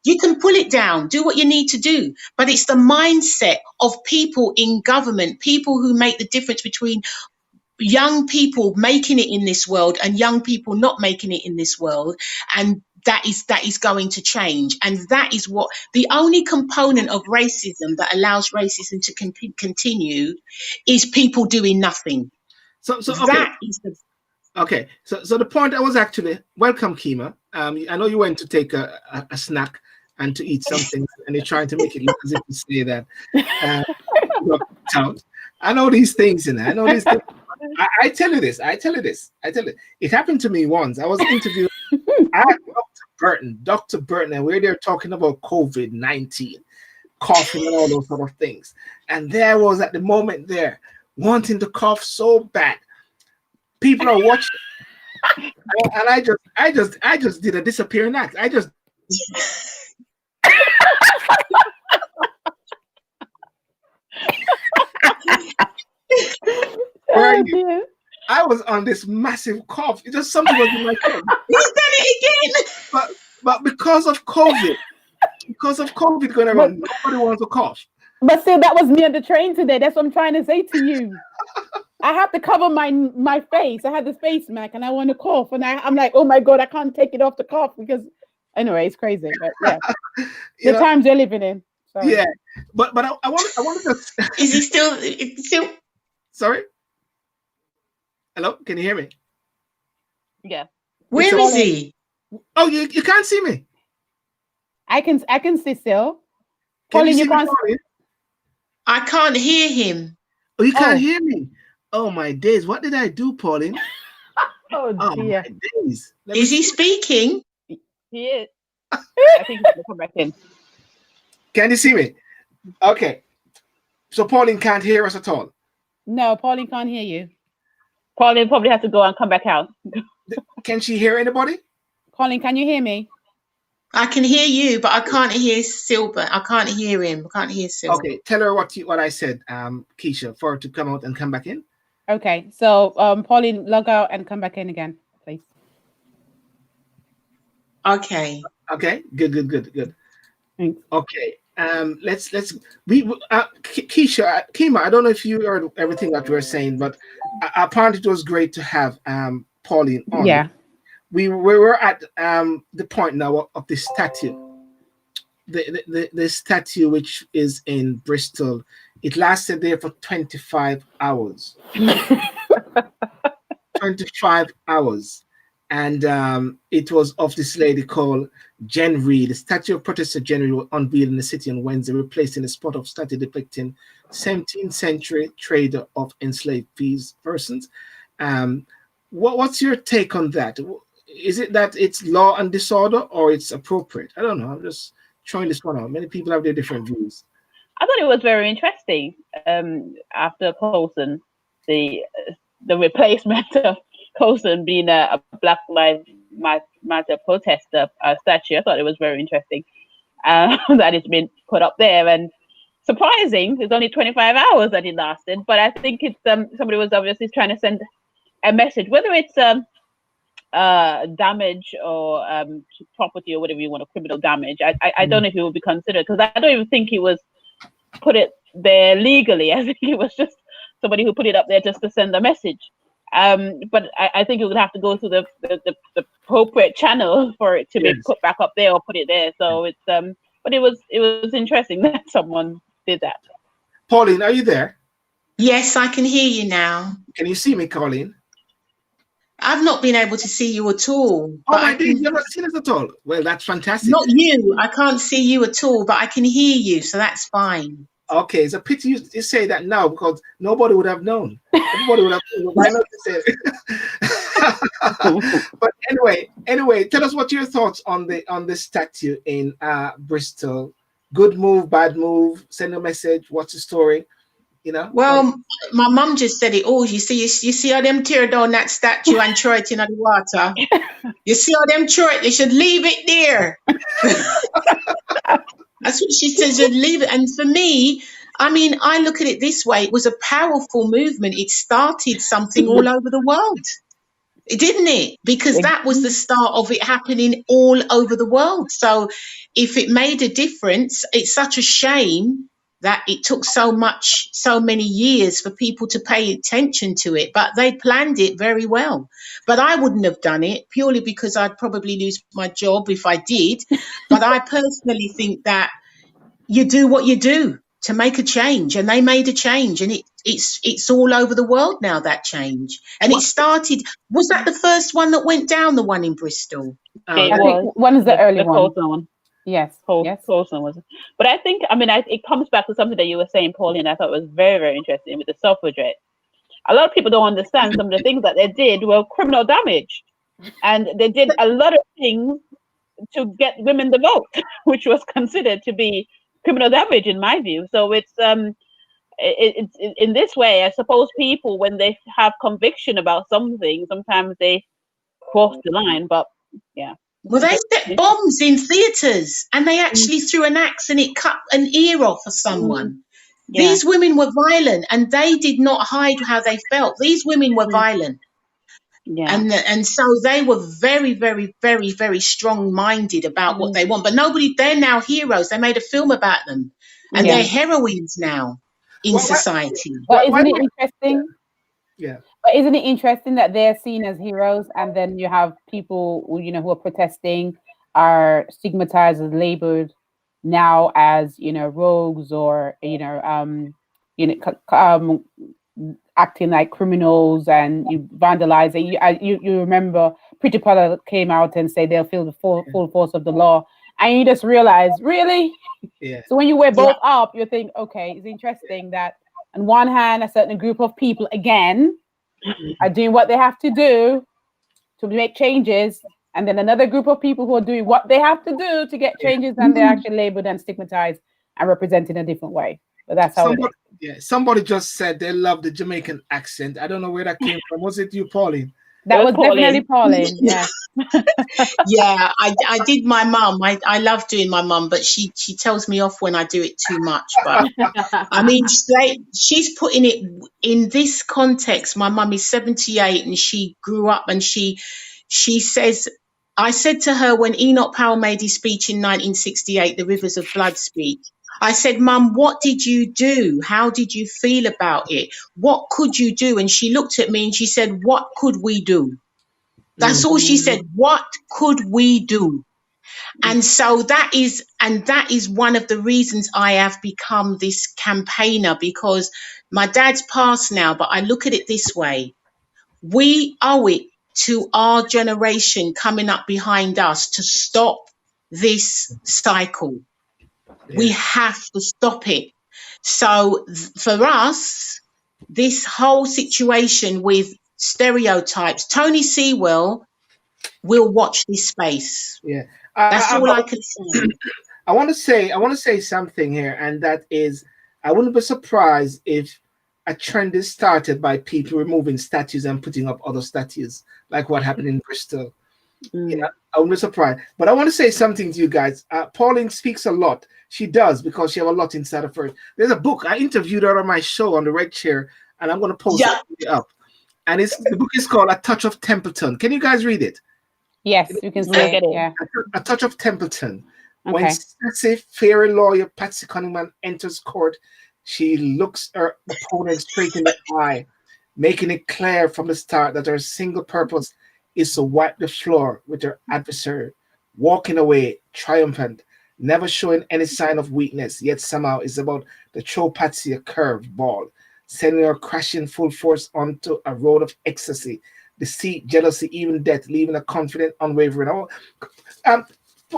You can pull it down, do what you need to do, but it's the mindset of people in government, people who make the difference between young people making it in this world and young people not making it in this world. And that is going to change. And that is what the only component of racism that allows racism to continue is people doing nothing. So okay. That is the Okay, so the point I was actually, welcome, Keima. I know you went to take a snack and to eat something, and you're trying to make it look as if you say that. I know these things, you know. I know these things. I tell you this. It happened to me once. I was interviewed. I had Dr. Burton, and we're there talking about COVID-19, coughing and all those sort of things. And there was at the moment there, wanting to cough so bad. People are watching, and I just did a disappearing act. I just I was on this massive cough. It just something was in my throat. He's done it again. But because of COVID going around, nobody wants to cough. But still, that was me on the train today. That's what I'm trying to say to you. I have to cover my face. I had the face mask and I want to cough. And I'm like, oh my God, I can't take it off the cough because anyway, it's crazy. But yeah, the times you're living in. Sorry. Yeah, but I want to. Is he still? Sorry. Hello, can you hear me? Yeah. Where is he? Oh, you can't see me. I can see still. Pauline, you can't. I can't hear him. Oh, you can't hear me. Oh my days! What did I do, Pauline? Oh dear. My days. Is he speaking? He is. I think he's gonna come back in. Can you see me? Okay. So Pauline can't hear us at all. No, Pauline can't hear you. Pauline probably has to go and come back out. Can she hear anybody? Pauline, can you hear me? I can hear you, but I can't hear Sylbourne. I can't hear him. I can't hear Sylbourne. Okay, tell her what I said, Keisha, for her to come out and come back in. Okay, so Pauline, log out and come back in again, please. Okay. Okay. Good. Thanks. Okay. Keima, I don't know if you heard everything that we were saying, but apparently it was great to have Pauline on. Yeah. We were at the point now of the statue. The statue which is in Bristol. It lasted there for 25 hours. 25 hours. And it was of this lady called Jen Reed. The statue of Protester Jen Reed was unveiled in the city on Wednesday, replacing a spot of statue depicting 17th century trader of enslaved persons. What's your take on that? Is it that it's law and disorder or it's appropriate? I don't know. I'm just throwing this one out. Many people have their different views. I thought it was very interesting after Colson, the replacement of Colson being a Black Lives Matter protester statue. I thought it was very interesting that it's been put up there. And surprising. It's only 25 hours that it lasted, but I think it's somebody was obviously trying to send a message, whether it's damage or to property or whatever you want, or criminal damage. I don't know if it would be considered, because I don't even think he was put it there legally. I think it was just somebody who put it up there just to send a message. But I think it would have to go through the appropriate channel for it to be put back up there or put it there. So it's but it was interesting that someone did that. Pauline, are you there? Yes, I can hear you now. Can you see me, Pauline? I've not been able to see you at all. Oh my God, you've not seen us at all? Well, that's fantastic. Not you. I can't see you at all, but I can hear you, so that's fine. Okay, it's a pity you say that now, because nobody would have known. Everybody would have known. Why not say it? But anyway, tell us what your thoughts on the statue in Bristol. Good move, bad move, send a message, what's the story? You know? Well, my mum just said it all. You see how them tear down that statue and throw it into the water? You see how them throw it? They should leave it there. That's what she says, you'd leave it. And for me, I mean, I look at it this way. It was a powerful movement. It started something all over the world, didn't it? Because that was the start of it happening all over the world. So if it made a difference, it's such a shame that it took so many years for people to pay attention to it. But they planned it very well. But I wouldn't have done it, purely because I'd probably lose my job if I did. But I personally think that you do what you do to make a change, and they made a change, and it's all over the world now, that change. And it started, was that the first one that went down, the one in Bristol? I think one is the early one. Yes, Colson was. But I think, I mean, it comes back to something that you were saying, Pauline. I thought was very, very interesting with the suffragette. A lot of people don't understand some of the things that they did were criminal damage, and they did a lot of things to get women the vote, which was considered to be criminal damage in my view. So it's in this way, I suppose people, when they have conviction about something, sometimes they cross the line. But yeah. Well, they set bombs in theatres, and they actually threw an axe and it cut an ear off of someone. Yeah. These women were violent, and they did not hide how they felt. These women were violent. Yeah. And so they were very, very, very, very strong-minded about what they want. But they're now heroes. They made a film about them. And they're heroines now in society. But isn't it interesting? Yeah. But isn't it interesting that they're seen as heroes, and then you have people who are protesting, are stigmatized and labeled now as rogues, or acting like criminals, and you vandalizing. You remember Pretty Paula came out and said they'll feel the full force of the law, and you just realize, really? Yeah. So when you weigh both up, you think, okay, it's interesting that on one hand, a certain group of people again are doing what they have to do to make changes, and then another group of people who are doing what they have to do to get changes, and they're actually labeled and stigmatized and represented in a different way. But that's how somebody just said they love the Jamaican accent. I don't know where that came from. Was it you, Pauline? That was definitely Pauline. Yeah. Yeah, I did my mum. I love doing my mum, but she tells me off when I do it too much. But I mean, she's putting it in this context. My mum is 78, and she grew up, and she says, I said to her when Enoch Powell made his speech in 1968, the Rivers of Blood speech, I said, Mum, what did you do? How did you feel about it? What could you do? And she looked at me and she said, what could we do? That's all she said. What could we do? And so that is one of the reasons I have become this campaigner, because my dad's passed now, but I look at it this way. We owe it to our generation coming up behind us to stop this cycle. Yeah. We have to stop it. So for us, this whole situation with stereotypes, Tony Sewell will watch this space. Yeah, that's all I can say. I want to say something here, and that is, I wouldn't be surprised if a trend is started by people removing statues and putting up other statues, like what happened in Bristol. You know, I wouldn't be surprised. But I want to say something to you guys. Pauline speaks a lot. She does because she have a lot inside of her. There's a book. I interviewed her on my show on the Red Chair, and I'm going to post it up. And the book is called A Touch of Templeton. Can you guys read it? Yes, we can see it. Yeah. A Touch of Templeton. Okay. When sassy fairy lawyer Patsy Cunningham enters court, she looks her opponent straight in the eye, making it clear from the start that her single purpose is to wipe the floor with her adversary, walking away triumphant, never showing any sign of weakness, yet somehow is about to throw Patsy a curved ball, sending her crashing full force onto a road of ecstasy, deceit, jealousy, even death, leaving her confident, unwavering.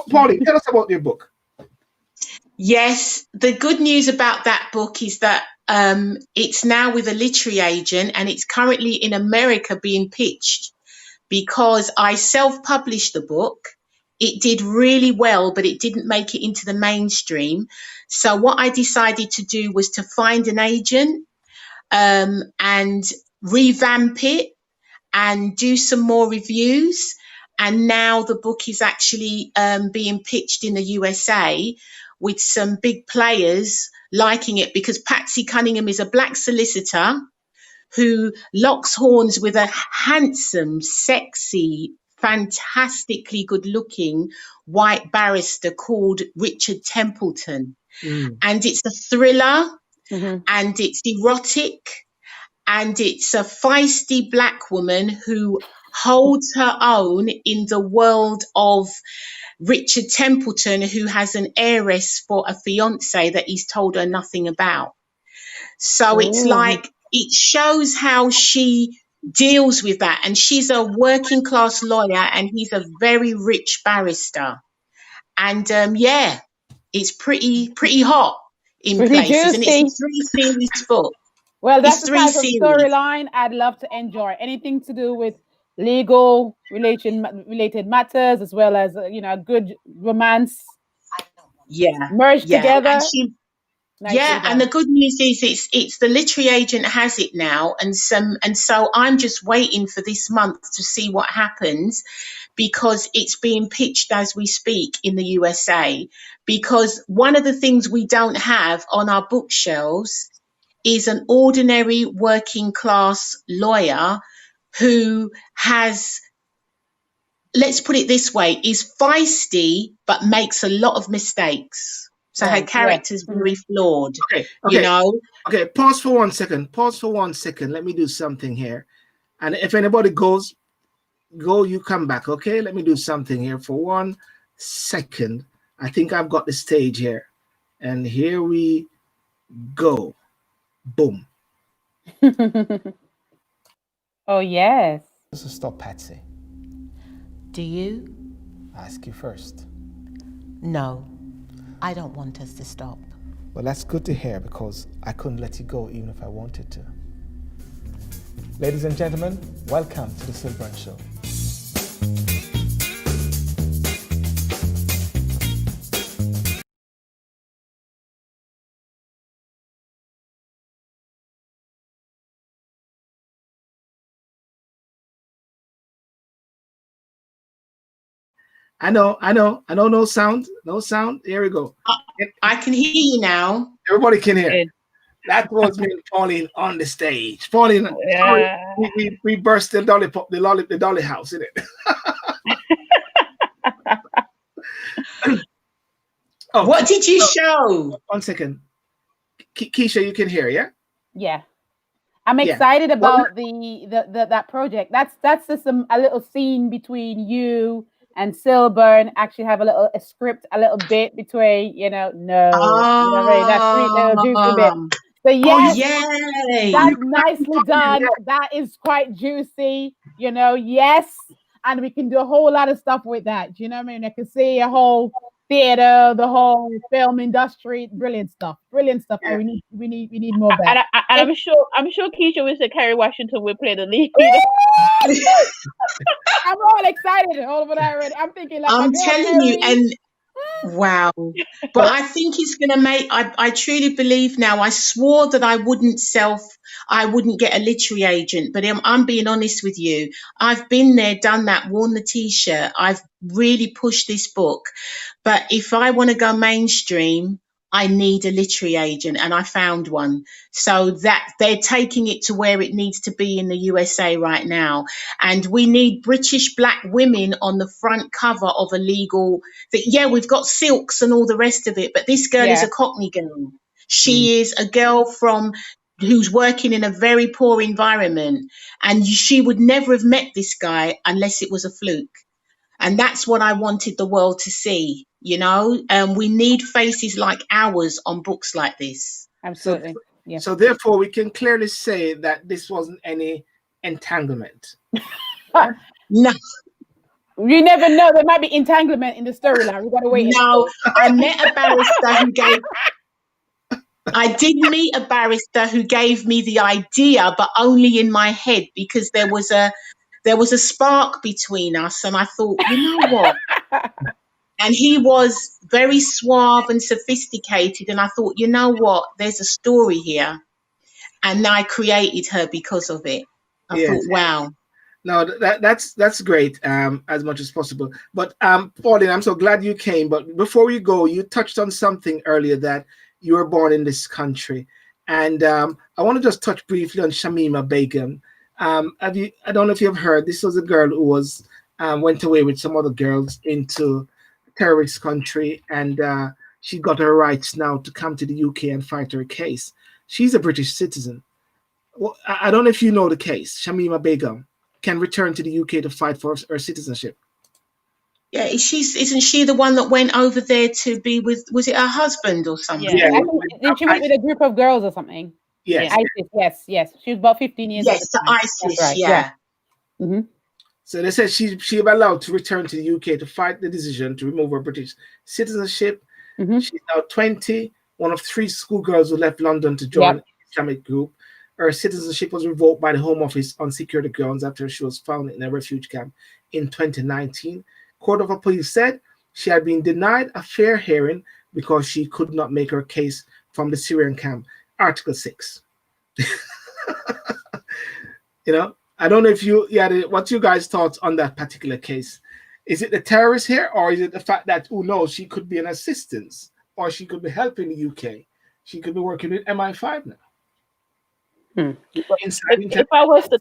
Pauline, tell us about your book. Yes, the good news about that book is that it's now with a literary agent and it's currently in America being pitched because I self-published the book. It did really well, but it didn't make it into the mainstream. So what I decided to do was to find an agent and revamp it and do some more reviews. And now the book is actually being pitched in the USA with some big players liking it because Patsy Cunningham is a black solicitor who locks horns with a handsome, sexy, fantastically good-looking white barrister called Richard Templeton. And it's a thriller and it's erotic and it's a feisty black woman who holds her own in the world of Richard Templeton, who has an heiress for a fiance that he's told her nothing about. So it's like, it shows how she deals with that. And she's a working class lawyer and he's a very rich barrister. And it's pretty hot in places. Juicy. And it's a 3-series book. Well, that's the type of storyline I'd love to enjoy. Anything to do with legal related matters, as well as a good romance. Merged together. And the good news is it's the literary agent has it now, and so I'm just waiting for this month to see what happens, because it's being pitched as we speak in the USA. Because one of the things we don't have on our bookshelves is an ordinary working class lawyer who has, let's put it this way, is feisty but makes a lot of mistakes. So her character's very flawed. Okay, pause for 1 second. Let me do something here. And if anybody goes, you come back, okay? Let me do something here for 1 second. I think I've got the stage here. And here we go. Boom. Oh, yes. This will stop Patsy. Do you? I ask you first. No, I don't want us to stop. Well, that's good to hear, because I couldn't let you go even if I wanted to. Ladies and gentlemen, welcome to the Sylbourne Show. I know, no sound. Here we go. I can hear you now. Everybody can hear. That was me and Pauline on the stage. Pauline, we burst the dolly house, isn't it? What did you show? 1 second. Keisha, you can hear, yeah? Yeah. I'm excited about that project. That's just a little scene between you and Sylbourne. Actually have a script, a little bit between, that sweet little juicy bit. So yes, that's nicely done. That is quite juicy, yes. And we can do a whole lot of stuff with that. You know what I mean? I can see a whole theater, the whole film industry, brilliant stuff. Yeah. We need more of that. And I'm sure Keisha will say Kerry Washington will play the lead. I'm all excited all over that already. I'm thinking, like, I'm telling you, Wow. But I think it's going to make, I truly believe now, I swore that I wouldn't get a literary agent, but I'm being honest with you. I've been there, done that, worn the t-shirt. I've really pushed this book. But if I want to go mainstream, I need a literary agent, and I found one. So that they're taking it to where it needs to be in the USA right now. And we need British black women on the front cover of a legal yeah, we've got silks and all the rest of it, but this girl is Yeah. a Cockney girl. She is a girl who's working in a very poor environment, and she would never have met this guy unless it was a fluke. And that's what I wanted the world to see. You know, we need faces like ours on books like this. Absolutely. Yeah. So therefore, we can clearly say that this wasn't any entanglement. No, You never know. There might be entanglement in the storyline. We've got to wait. no, I met a barrister who gave. I did meet a barrister who gave me the idea, but only in my head, because there was a spark between us, and I thought, you know what? And he was very suave and sophisticated, and I thought, you know what? There's a story here, and I created her because of it. I thought, wow. No, that's great. As much as possible. But Pauline, I'm so glad you came. But before we go, you touched on something earlier, that you were born in this country, and I want to just touch briefly on Shamima Begum. I don't know if you've heard. This was a girl who was went away with some other girls into terrorist country, and she got her rights now to come to the UK and fight her case. She's a British citizen. Well, I don't know if you know the case. Shamima Begum can return to the UK to fight for her citizenship. Yeah, isn't she the one that went over there to be with, was it her husband or something? Yeah. Did she went with a group of girls or something? Yes. ISIS, yes. She was about 15 years old. Yes, to ISIS, right. yeah. Mm-hmm. So they said she was allowed to return to the UK to fight the decision to remove her British citizenship. Mm-hmm. She's now 20, one of 3 schoolgirls who left London to join an Islamic group. Her citizenship was revoked by the Home Office on security grounds after she was found in a refuge camp in 2019. Court of Appeal said she had been denied a fair hearing because she could not make her case from the Syrian camp. Article 6. I don't know if what's your guys' thoughts on that particular case? Is it the terrorist here, or is it the fact that, she could be an assistance, or she could be helping the UK? She could be working with MI5 now. If I was to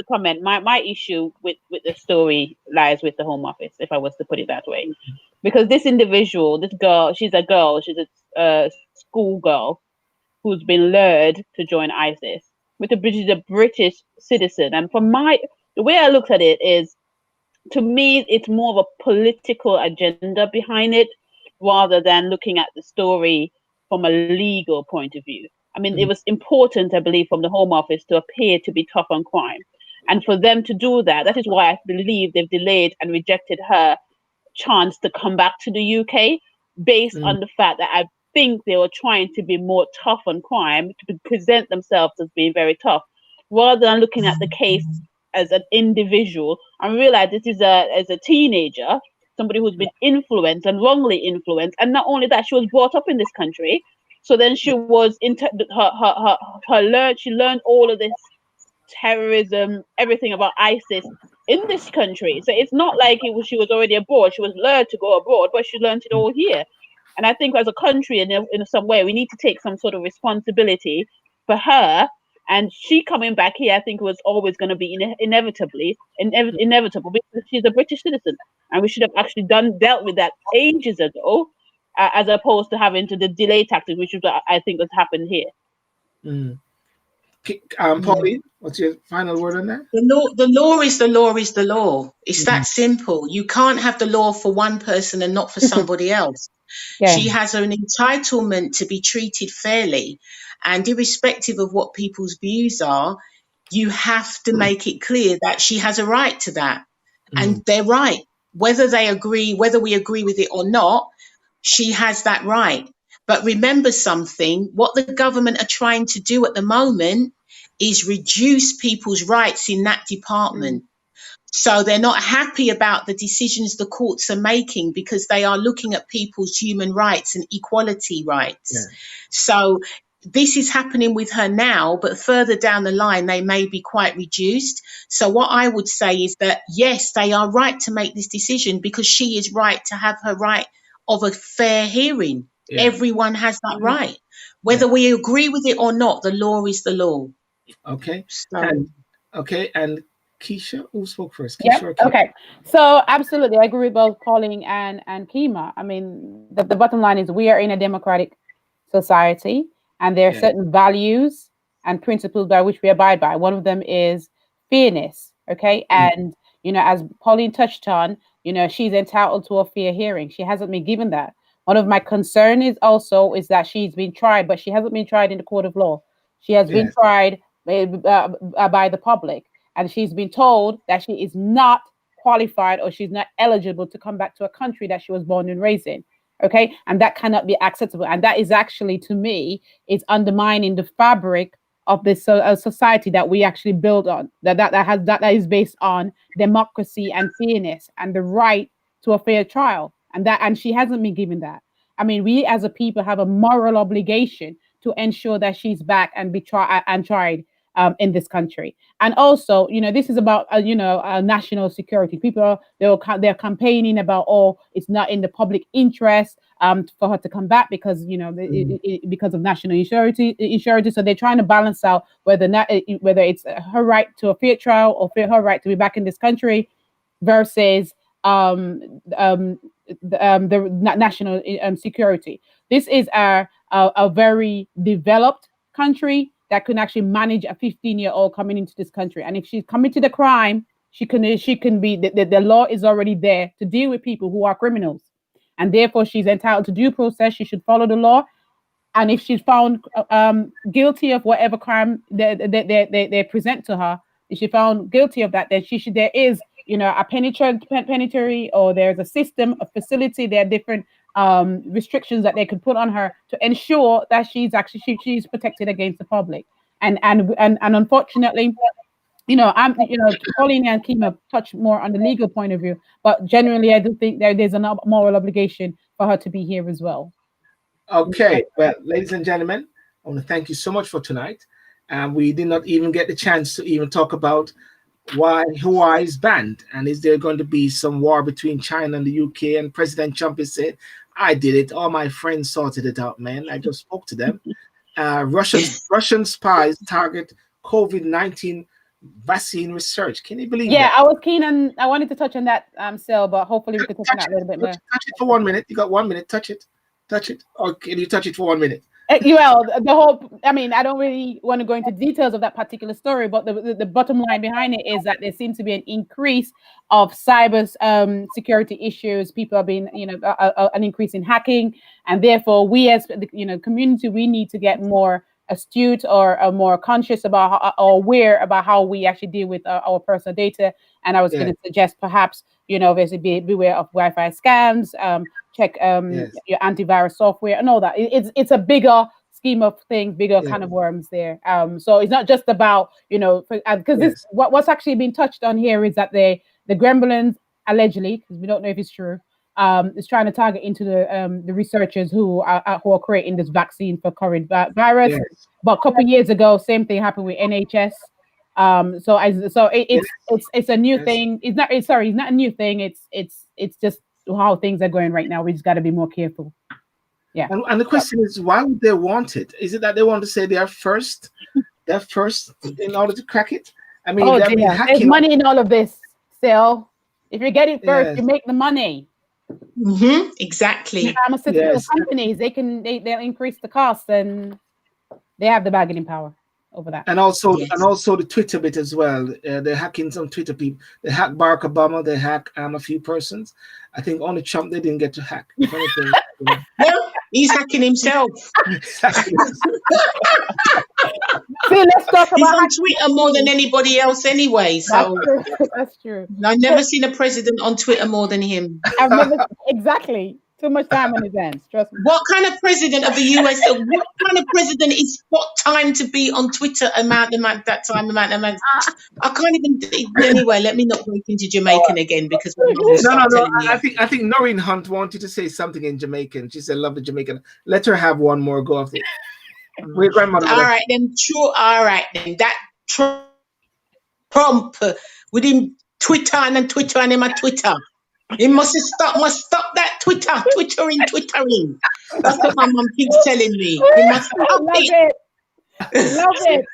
comment, my issue with the story lies with the Home Office, if I was to put it that way, because this individual, this girl, she's a school girl who's been lured to join ISIS with a British citizen, and the way I looked at it is, to me, it's more of a political agenda behind it, rather than looking at the story from a legal point of view. I mean, it was important, I believe, from the Home Office to appear to be tough on crime. And for them to do that, that is why I believe they've delayed and rejected her chance to come back to the UK, based on the fact that I think they were trying to be more tough on crime, to present themselves as being very tough, rather than looking at the case as an individual and realize this is as a teenager, somebody who's been influenced and wrongly influenced. And not only that, she was brought up in this country. So then she was she learned all of this terrorism, everything about ISIS in this country. So it's not like she was already abroad. She was lured to go abroad, but she learned it all here. And I think as a country, in some way, we need to take some sort of responsibility for her. And she coming back here, I think, was always going to be inevitable because she's a British citizen, and we should have actually dealt with that ages ago. As opposed to having to the delay tactic, which is I think has happened here. Pauline, what's your final word on that? The law is the law is the law. It's that simple. You can't have the law for one person and not for somebody else. Yeah. She has an entitlement to be treated fairly, and irrespective of what people's views are, you have to make it clear that she has a right to that, and they're right. Whether we agree with it or not, she has that right. But remember something, what the government are trying to do at the moment is reduce people's rights in that department. So they're not happy about the decisions the courts are making because they are looking at people's human rights and equality rights. So this is happening with her now, but further down the line, they may be quite reduced. So what I would say is that, yes, they are right to make this decision because she is right to have her right of a fair hearing. Everyone has that right. Whether we agree with it or not, the law is the law. Okay. So, And Keisha, who spoke first? Yeah. Keisha or Keima? Okay. So absolutely, I agree with both Pauline and Keima. I mean, the bottom line is we are in a democratic society, and there are certain values and principles by which we abide by. One of them is fairness. Okay, and as Pauline touched on, she's entitled to a fair hearing. She hasn't been given that. One of my concern is that she's been tried, but she hasn't been tried in the court of law. She has been tried by the public. And she's been told that she is not qualified or she's not eligible to come back to a country that she was born and raised in. Okay. And that cannot be acceptable. And that is actually, to me, is undermining the fabric of this society that we actually build on, that is based on democracy and fairness and the right to a fair trial. And she hasn't been given that. I mean, we as a people have a moral obligation to ensure that she's back and be tried in this country. And also, this is about national security. People they're campaigning about, it's not in the public interest for her to come back because because of national insurance. So they're trying to balance out whether it's her right to a fair trial or her right to be back in this country versus the national security. This is a very developed country that can actually manage a 15-year-old coming into this country. And if she's committed a crime, she can be, the law is already there to deal with people who are criminals. And therefore, she's entitled to due process. She should follow the law. And if she's found guilty of whatever crime they present to her, if she's found guilty of that, then there is, a penitentiary, or there's a system, a facility. There are different restrictions that they could put on her to ensure that she's protected against the public. And unfortunately, Pauline and Keima touch more on the legal point of view, but generally I do think there's a moral obligation for her to be here as well. Okay, well, ladies and gentlemen, I want to thank you so much for tonight. We did not even get the chance to even talk about why Hawaii is banned, and is there going to be some war between China and the UK? And President Trump is saying, I did it. All my friends sorted it out, man. I just spoke to them. Russian spies target COVID-19 vaccine research. Can you believe that? Yeah, I was keen on, I wanted to touch on that, Sel, but hopefully we could touch on that a little bit more. Touch it for 1 minute. You got 1 minute. Touch it. Or can you touch it for 1 minute? Well, I don't really want to go into details of that particular story, but the bottom line behind it is that there seems to be an increase of cyber security issues. People are being, an increase in hacking, and therefore we as the community, we need to get more astute or more conscious about or aware about how we actually deal with our personal data. And I was going to suggest perhaps, obviously beware of Wi-Fi scams, check your antivirus software and all that. It's a bigger scheme of things, bigger kind of worms there. So it's not just about, because what's actually been touched on here is that the Gremlins allegedly, because we don't know if it's true, is trying to target into the researchers who are creating this vaccine for COVID virus. Yes. But a couple of years ago, same thing happened with NHS. It's a new thing. It's not a new thing. It's just how things are going right now. We just got to be more careful. Yeah. And the question is, why would they want it? Is it that they want to say they're first in order to crack it? I mean, there's money in all of this. So if you get it first, you make the money. Mm-hmm. Exactly. Pharmaceutical companies, they'll increase the cost, and they have the bargaining power over that. And also the Twitter bit as well. They're hacking some Twitter people. They hack Barack Obama. They hack a few persons. I think only Trump they didn't get to hack. Well, he's hacking himself. See, let's talk about. He's on Twitter more than anybody else anyway. So that's true. I've never seen a president on Twitter more than him. Exactly. Too much time on his hands. Trust me. What kind of president of the US? What kind of president is got time to be on Twitter amount that time amount? I can't even. Anyway, let me not break into Jamaican again because I'm going to start No. telling you. I think Noreen Hunt wanted to say something in Jamaican. She said, "Love the Jamaican." Let her have one more go of it. We're grandmother. All right then. True. All right then. That Trump with him Twitter and him a Twitter. He must stop that twittering. That's what my mum keeps telling me. He must stop it. Love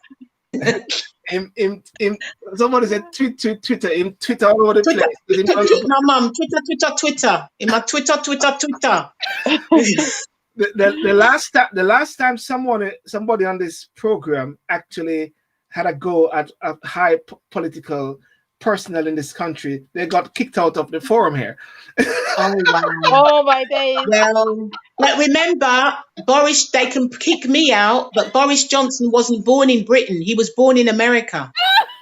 it. Somebody said Twitter. Twitter all over the place. No, mum. Twitter. In my Twitter. The last time somebody on this program actually had a go at a high political personnel in this country, they got kicked out of the forum here. Oh wow! Oh my days! Well, but remember, Boris. They can kick me out, but Boris Johnson wasn't born in Britain. He was born in America.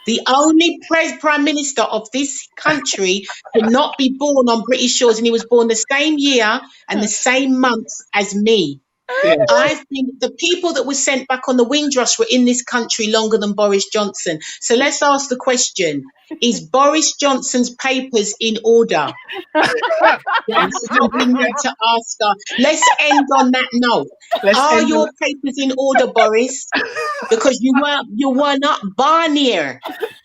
The only prime minister of this country cannot be born on British shores, and he was born the same year and the same month as me. Yes. The people that were sent back on the Windrush were in this country longer than Boris Johnson. So let's ask the question: is Boris Johnson's papers in order? That's what we need to ask her. Let's end on that note. Are your papers in order, Boris? Because you were not born here.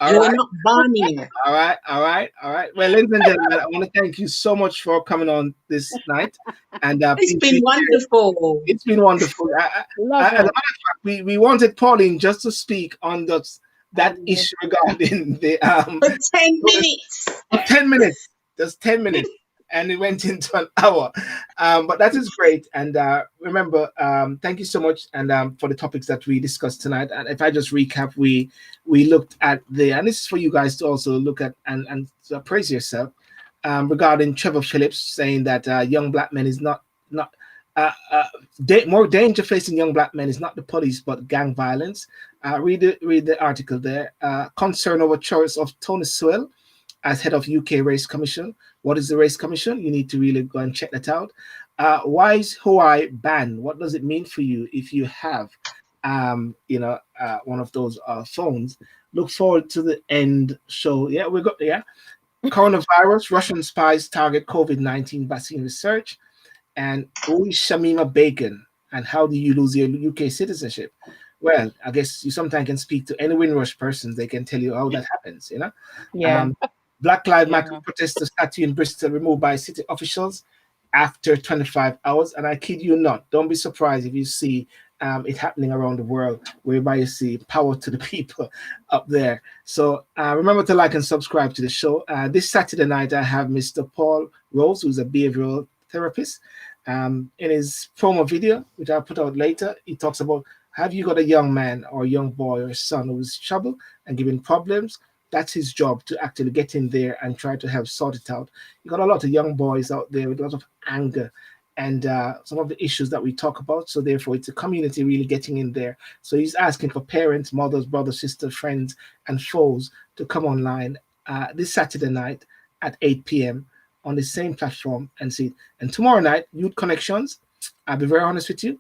You were not born here. All right. Well, ladies and gentlemen, I want to thank you so much for coming on this night. And it's been wonderful. It's been wonderful. As a matter of fact, we wanted Pauline just to speak on that issue regarding the for 10 minutes. 10 minutes. Just 10 minutes. And it went into an hour. But that is great. And remember, thank you so much and for the topics that we discussed tonight. And if I just recap, we looked at and this is for you guys to also look at and praise yourself regarding Trevor Phillips saying that young black men is not more danger facing young black men is not the police but gang violence. Read the article there. Concern over choice of Tony Sewell as head of UK Race Commission. What is the Race Commission? You need to really go and check that out. Why is Hawaii banned? What does it mean for you if you have, one of those phones? Look forward to the end show. Yeah, Coronavirus, Russian spies target COVID-19 vaccine research. And who is Shamima Bacon? And how do you lose your UK citizenship? Well, I guess you sometimes can speak to any Windrush persons. They can tell you how that happens, Yeah. Black Lives Matter protester statue in Bristol removed by city officials after 25 hours. And I kid you not, don't be surprised if you see it happening around the world, whereby you see power to the people up there. So remember to like and subscribe to the show. This Saturday night, I have Mr. Paul Rose, who's a behavioral therapist. In his promo video, which I'll put out later, he talks about, have you got a young man or a young boy or son who's trouble and giving problems? That's his job, to actually get in there and try to help sort it out. You got a lot of young boys out there with a lot of anger and some of the issues that we talk about. So therefore, it's a community really getting in there. So he's asking for parents, mothers, brothers, sisters, friends, and foes to come online this Saturday night at 8 p.m. on the same platform and see it. And tomorrow night, Youth Connections, I'll be very honest with you.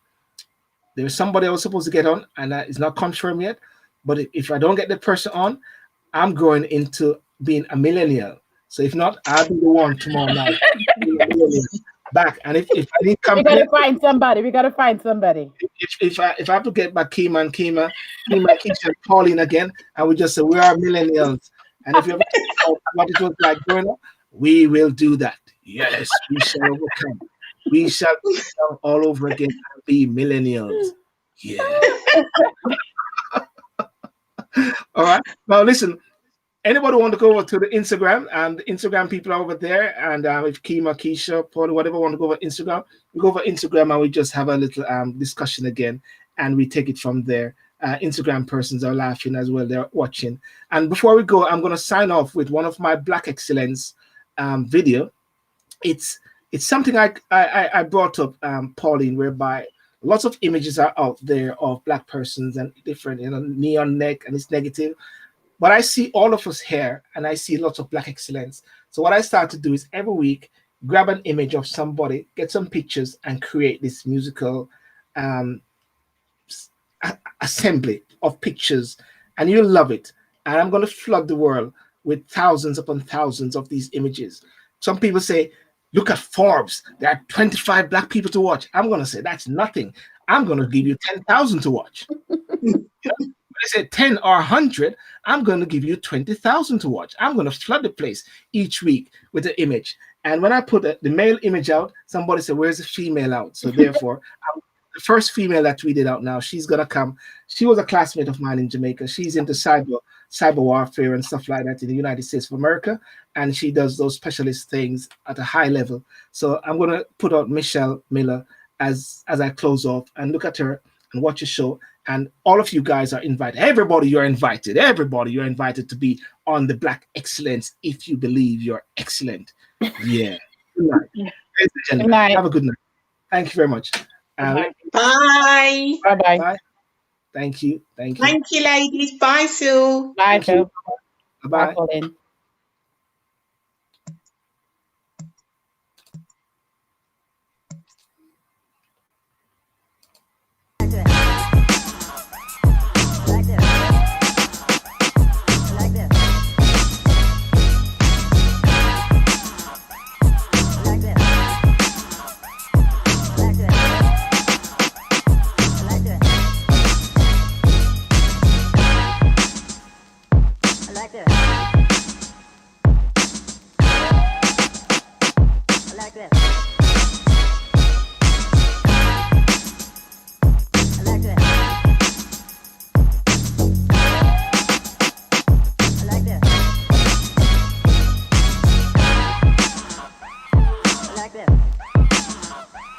There's somebody I was supposed to get on, and it's not confirmed yet. But if I don't get the person on, I'm going into being a millennial. So if not, I'll be the one tomorrow night. Back. And if I need company, we gotta find somebody. If I have to get back Keima, Keisha, and Pauline again, and we just say we are millennials. And if you ever think about what it was like growing up, we will do that. Yes, we shall overcome. We shall become all over again and be millennials. Yeah. All right. Now listen, anybody want to go over to the Instagram, and the Instagram people are over there, and if Keima, Keisha, Paul, whatever want to go over Instagram, we go over Instagram and we just have a little discussion again, and we take it from there. Instagram persons are laughing as well, they're watching. And before we go, I'm going to sign off with one of my Black Excellence video. It's something I brought up, Pauline, whereby lots of images are out there of Black persons and different, neon neck, and it's negative. But I see all of us here, and I see lots of Black excellence. So what I start to do is every week grab an image of somebody, get some pictures, and create this musical um, assembly of pictures, and you'll love it. And I'm going to flood the world with thousands upon thousands of these images. Some people say, look at Forbes, there are 25 black people to watch. I'm going to say, that's nothing. I'm going to give you 10,000 to watch. When I say 10 or 100, I'm going to give you 20,000 to watch. I'm going to flood the place each week with an image. And when I put the male image out, somebody said, where's the female out? So therefore, the first female that tweeted out now, she's going to come. She was a classmate of mine in Jamaica. She's into cyber warfare and stuff like that in the United States of America. And she does those specialist things at a high level. So I'm going to put out Michelle Miller as I close off, and look at her and watch a show. And all of you guys are invited. Everybody, you're invited. Everybody, you're invited to be on the Black Excellence if you believe you're excellent. Yeah. Good night. Ladies and gentlemen, Good night. have a good night. Thank you very much. Bye. Bye-bye. Bye. Thank you. Thank you. Thank you, ladies. Bye, Phil. Bye, Phil. Bye-bye. Bye, Pauline.